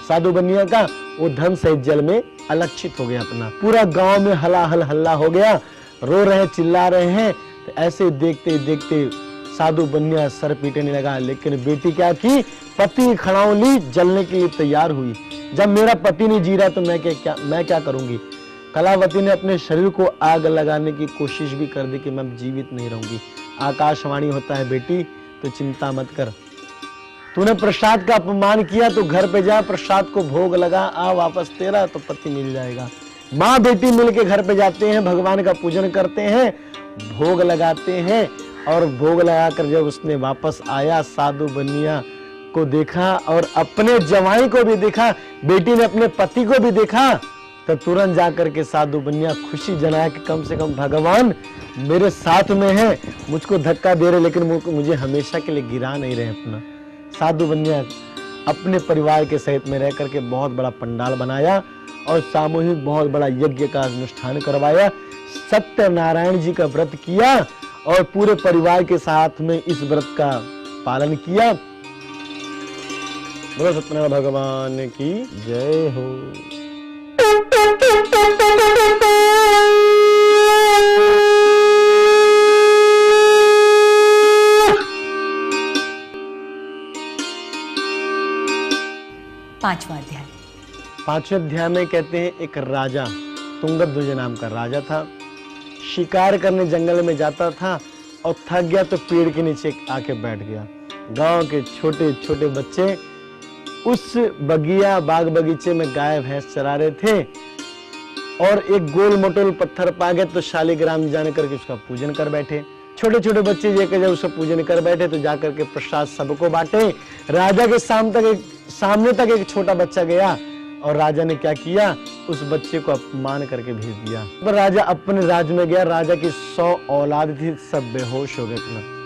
Speaker 2: साधु बनिया का, वो धन सहित जल में अलक्षित हो गया अपना। पूरा गांव में हलाहल हल्ला हो गया, रो रहे चिल्ला रहे हैं। तो ऐसे देखते देखते साधु बनिया सर पीटने लगा। लेकिन बेटी क्या की, पति की खड़ाऊ ली, जलने के लिए तैयार हुई। जब मेरा पति नहीं जी रहा तो मैं क्या करूंगी? कलावती ने अपने शरीर को आग लगाने की कोशिश भी कर दी कि मैं जीवित नहीं रहूंगी। आकाशवाणी होता है, बेटी तो चिंता मत कर, तूने प्रसाद का अपमान किया तो घर पे जा, प्रसाद को भोग लगा, आ वापस तेरा तो पति मिल जाएगा। माँ बेटी मिलके घर पे जाते हैं, भगवान का पूजन करते हैं, भोग लगाते हैं। और भोग लगाकर जब उसने वापस आया, साधु बनिया को देखा और अपने जवाई को भी देखा, बेटी ने अपने पति को भी देखा, तो तुरंत जाकर के साधु बनिया खुशी जनाया कि कम से कम भगवान मेरे साथ में है, मुझको धक्का दे रहे लेकिन मुझे हमेशा के लिए गिरा नहीं रहे अपना। साधु बनिया अपने परिवार के सहित में रह करके बहुत बड़ा पंडाल बनाया और सामूहिक बहुत बड़ा यज्ञ का अनुष्ठान करवाया। सत्यनारायण जी का व्रत किया और पूरे परिवार के साथ में इस व्रत का पालन किया। बोलो सत्यनारायण भगवान की जय हो।
Speaker 1: पांचवा अध्याय।
Speaker 2: पांचवें अध्याय में कहते हैं एक राजा तुंगध्वज नाम का राजा था, शिकार करने जंगल में जाता था और थक गया तो पेड़ के नीचे आके बैठ गया। गांव के छोटे छोटे बच्चे उस बाग बगीचे में गाय भैंस चरा रहे थे और एक गोल मटोल पत्थर पा गए तो शालिग्राम जाने करके उसका पूजन कर बैठे। छोटे छोटे बच्चे जब उसका पूजन कर बैठे तो जाकर के प्रसाद सबको बांटे। राजा के सामने तक एक छोटा बच्चा गया और राजा ने क्या किया, उस बच्चे को अपमान करके भेज दिया। पर राजा अपने राज्य में गया, राजा की 100 औलाद थी, सब बेहोश हो गए।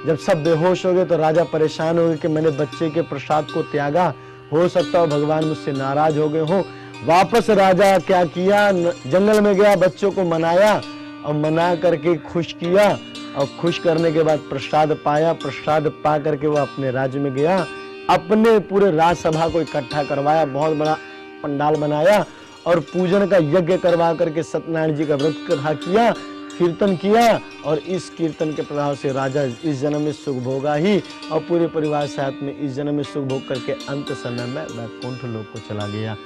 Speaker 2: जब सब बेहोश हो गए तो राजा परेशान हो गए कि मैंने बच्चे के प्रसाद को त्यागा, हो सकता है भगवान मुझसे नाराज हो गए हो। वापस राजा क्या किया, जंगल में गया, बच्चों को मनाया और मना करके खुश किया और खुश करने के बाद प्रसाद पाया। प्रसाद पा करके वो अपने राज्य में गया, अपने पूरे राजसभा को इकट्ठा करवाया, बहुत बड़ा पंडाल बनाया और पूजन का यज्ञ करवा करके सत्यनारायण जी का व्रत कथा किया, कीर्तन किया और इस कीर्तन के प्रभाव से राजा इस जन्म में सुख भोगा ही और पूरे परिवार साथ में इस जन्म में सुख भोग करके अंत समय में वैकुंठ लोक को चला गया।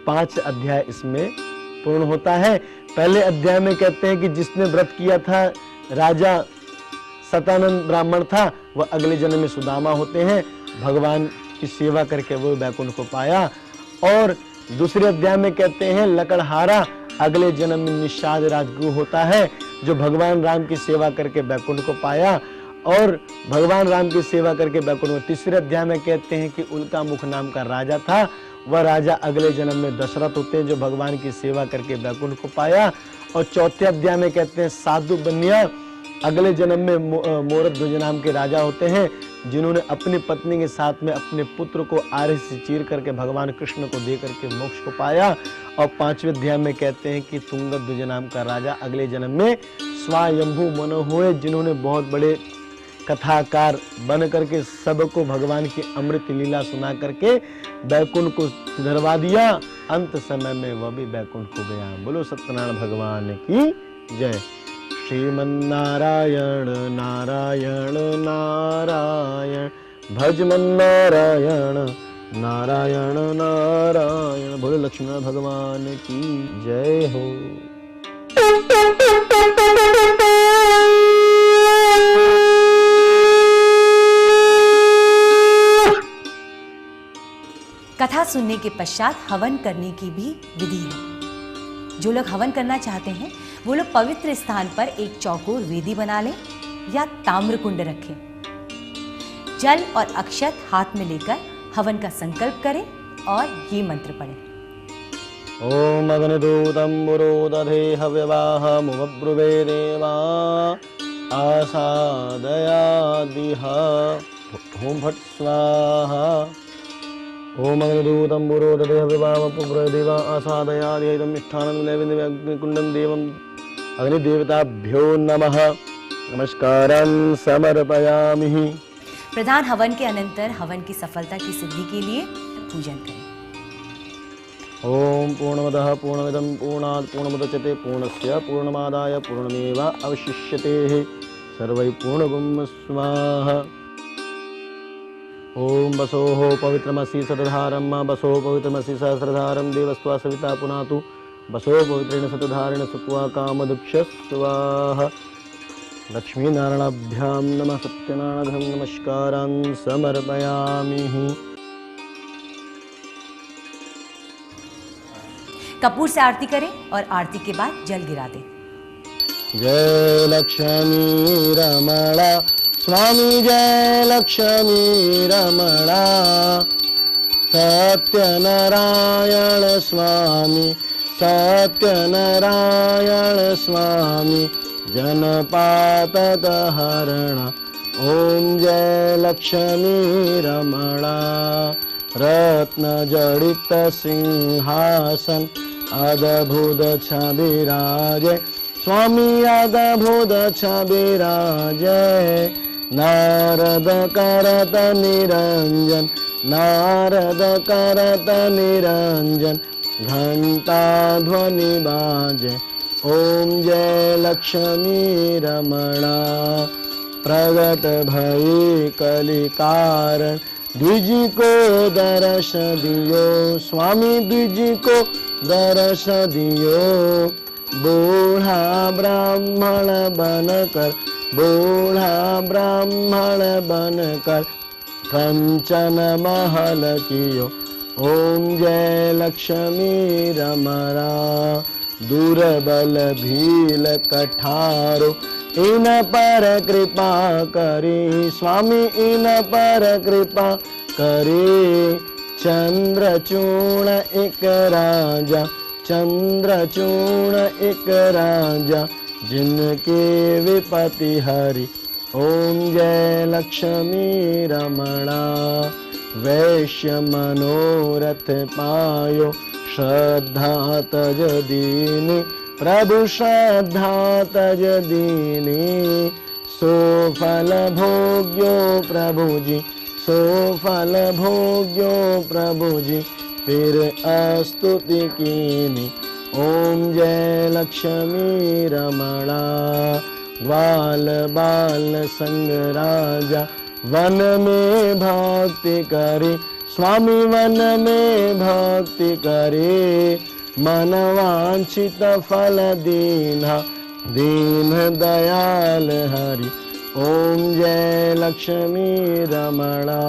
Speaker 2: 5 अध्याय इसमें पूर्ण होता है। पहले अध्याय में कहते हैं कि जिसने व्रत किया था, राजा सतानंद ब्राह्मण था, वह अगले जन्म में सुदामा होते हैं, भगवान की सेवा करके वो वैकुंठ को पाया। और दूसरे अध्याय में कहते हैं लकड़हारा अगले जन्म में निषाद राजगुरु होता है, जो भगवान राम की सेवा करके वैकुंठ को पाया और भगवान राम की सेवा करके वैकुंठ को। तीसरे अध्याय में कहते हैं कि उल्का मुख नाम का राजा था, वह राजा अगले जन्म में दशरथ होते हैं, जो भगवान की सेवा करके वैकुंठ को पाया। और चौथे अध्याय में कहते हैं साधु बनिया अगले जन्म में मोरध्वज नाम के राजा होते हैं, जिन्होंने अपनी पत्नी के साथ में अपने पुत्र को आरे से चीर करके भगवान कृष्ण को दे करके मोक्ष को पाया। और 5वें अध्याय में कहते हैं कि तुंगध्वज नाम का राजा अगले जन्म में स्वायंभू मनु हुए, जिन्होंने बहुत बड़े कथाकार बन करके सबको भगवान की अमृत लीला सुना करके वैकुंठ को धरवा दिया। अंत समय में वह भी वैकुंठ को गया। बोलो सत्यनारायण भगवान की जय। श्रीमन्नारायण नारायण नारायण भजमन नारायण नारायण नारायण। बोलो लक्ष्मण भगवान की जय हो।
Speaker 1: कथा सुनने के पश्चात हवन करने की भी विधि है। जो लोग हवन करना चाहते हैं वो लोग पवित्र स्थान पर एक चौकोर वेदी बना लें या ताम्र कुंड रखें। जल और अक्षत हाथ में लेकर हवन का संकल्प करें और ये मंत्र पढ़ें।
Speaker 2: ओम अग्निदूतं पुरोदधे हव्यवाहमुपब्रुवे देवा आसादयादिह ओम फट् स्वाहा। ओम अग्निदूतं पुरोदधे हव्यवाहमुपब्रुवे देवा आसादयादिह इदं मिष्ठान्नं नैवेद्यमग्निकुण्डं देवम् अग्निदेवताभ्यो नमः नमस्कारं समर्पयामि।
Speaker 1: प्रधान हवन के अनंतर हवन की सफलता की सिद्धि के लिए पूजन करें।
Speaker 2: ओम पूर्णमदः पूर्णमिदं पूर्णात् पूर्णमुदच्यते पूर्णस्य पूर्णमादाय पूर्णमेवावशिष्यते सर्वै पूर्णगुं स्वाहा। ओम वसोः पवित्रमसि सतधारं मा वसोः पवित्रमसि सहस्रधारं देवस्त्वा सविता पुनातु वसो पवित्रेण सतधारेण सुत्वा कामदुक्ष स्वाहा। लक्ष्मीनारायणाभ्यां नमः सत्यनारायणं नमस्कारान् समर्पयामि।
Speaker 1: कपूर से आरती करें और आरती के बाद जल गिरा दें।
Speaker 2: जय लक्ष्मी रमणा स्वामी जय लक्ष्मी रमणा सत्यनारायण स्वामी सत्यनारायण स्वामी जनपातक हरण। ओम जय लक्ष्मी रमणा रत्न जड़ित सिंहासन अद्भुत छविराजे स्वामी अद्भुत छविराजे नारद करत निरंजन नारद करत निरंजन घंटा ध्वनि बाजे। ओम जय लक्ष्मी रमणा प्रगट भई कलि कारण द्विज को दर्श दियो स्वामी द्विज को दर्श दियो। बूढ़ा ब्राह्मण बनकर बूढ़ा ब्राह्मण बनकर कंचन महल कियो। ओम जय लक्ष्मी रमणा दुर्बल भील कठारो इन पर कृपा करी स्वामी इन पर कृपा करी। चंद्रचूर्ण एक राजा चंद्रचूर्ण एक राजा जिनके विपति हरि। ओम जय लक्ष्मी रमणा वैश्य मनोरथ पायो श्रद्धा तज दीनी प्रभु श्रद्धा तज दीनी। सो फल भोग्यो प्रभु जी सो फल भोग्यो प्रभु जी फिर स्तुति कीनी। ओम जय लक्ष्मी रमणा ग्वाल बाल संग राजा वन में भक्ति करे स्वामी वन में भक्ति करे। मन वांछित फल दीना दीन दयाल हरि। ओम जय लक्ष्मी रमणा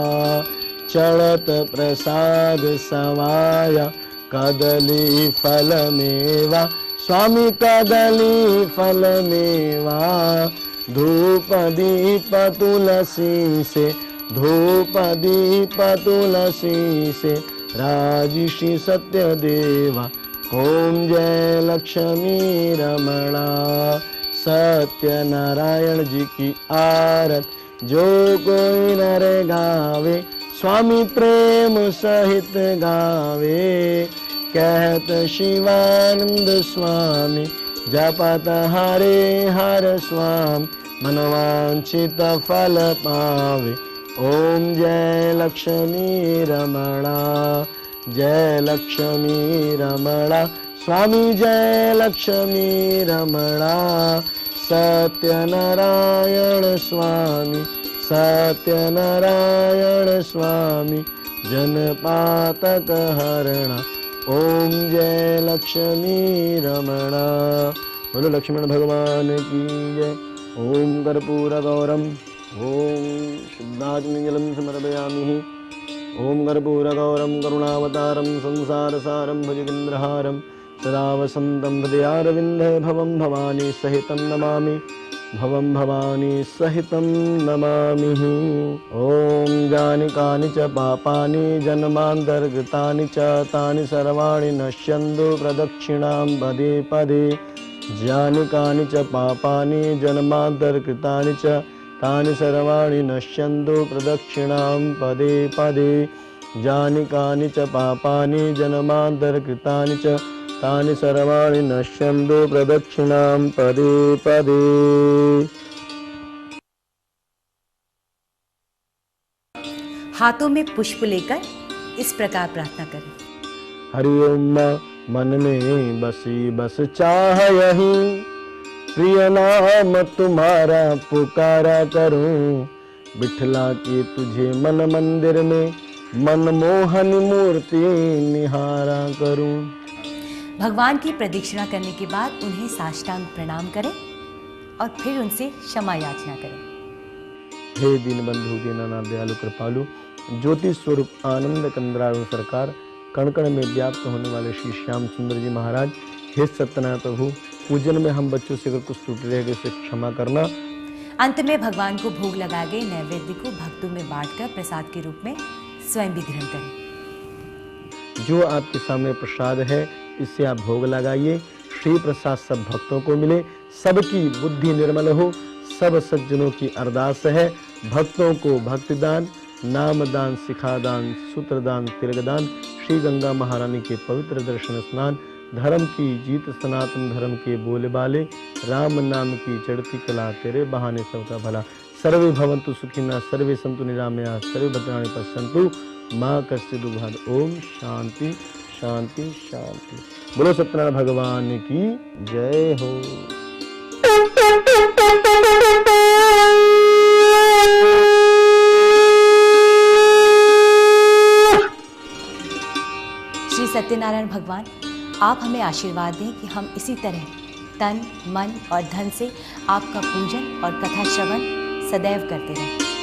Speaker 2: चढ़त प्रसाद सवाया कदली फल मेवा स्वामी कदली फल मेवा। धूप दीप तुलसी से धूप दीप तुलसी से राजर्षि सत्य देवा। ओम जय लक्ष्मी रमणा सत्य नारायण जी की आरत जो कोई नर गावे स्वामी प्रेम सहित गावे। कहत शिवानंद स्वामी जपत हरे हर स्वामी मनवांछित फल पावे। ओम जय लक्ष्मी रमणा जय लक्ष्मी रमणा स्वामी जय लक्ष्मी रमणा। सत्यनारायण स्वामी सत्यनारायण स्वामी जनपातक हरणा। ओम जय लक्ष्मी रमणा बोलो लक्ष्मण भगवान की जय। ओम कर्पूर गौरम ओम शुद्धाग्निजलं समर्पयामि। ओम कर्पूर गौरम करुणावतारम संसार सारम भुजगेन्द्रहारम सदा वसंतं हृदयारविन्दे भवं भवानी सहितं नमामि भवं भवानी सहितं नमामि। ओम जानिकानि च पापानि जन्मान्तर्गतानि च तानि सर्वाणि नश्यन्तु प्रदक्षिणां पदे पदे। जानिकानि च पापानि जन्मान्तर्गतानि च तानि सर्वाणि नश्यन्तु प्रदक्षिणां पदे पदे। जानिकानि च पापानि जन्मान्तर्गतानि च तानि सर्वाणि नश्यन्तु प्रदक्षिणां पदे पदे।
Speaker 1: हाथों में पुष्प लेकर इस प्रकार प्रार्थना करें।
Speaker 2: हरि ओम मन में बसी बस चाह यही प्रिय नाम तुम्हारा पुकारा करूं। बिठला के तुझे मन मंदिर में मनमोहन मूर्ति निहारा करूं।
Speaker 1: भगवान की प्रदक्षिणा करने के बाद उन्हें साष्टांग प्रणाम करें और फिर उनसे क्षमा याचना करें।
Speaker 2: हे दीनबंधु दीनानाथ दयालु कृपालु ज्योति स्वरूप आनंद कंदरारू सरकार कण कण में व्याप्त होने वाले श्री श्याम सुंदर जी महाराज, हे सत्यनारायण प्रभु, पूजन में हम बच्चों से अगर कुछ त्रुटि रह गई उसे क्षमा करना।
Speaker 1: अंत में भगवान को भोग लगाए गए नैवेद्य को भक्तों में बांटकर प्रसाद के रूप में स्वयं भी ग्रहण करें।
Speaker 2: जो आपके सामने प्रसाद है इससे आप भोग लगाइए। श्री प्रसाद सब भक्तों को मिले, सबकी बुद्धि निर्मल हो। सब सज्जनों की अरदास है भक्तों को भक्तिदान, नामदान, शिखादान, सूत्रदान, तिलकदान, श्री गंगा महारानी के पवित्र दर्शन स्नान, धर्म की जीत, सनातन धर्म के बोले बाले, राम नाम की चढ़ती कला, तेरे बहाने सबका भला। सर्वे भवन्तु सुखिनः, सर्वे सन्तु निरामया, सर्वे भद्राणि पश्यन्तु माँ कस्य दुर्भाद। ओम शांति शांति शांति। बोलो सत्यनारायण भगवान की जय हो।
Speaker 1: श्री सत्यनारायण भगवान, आप हमें आशीर्वाद दें कि हम इसी तरह तन, मन और धन से आपका पूजन और कथा श्रवण सदैव करते रहें।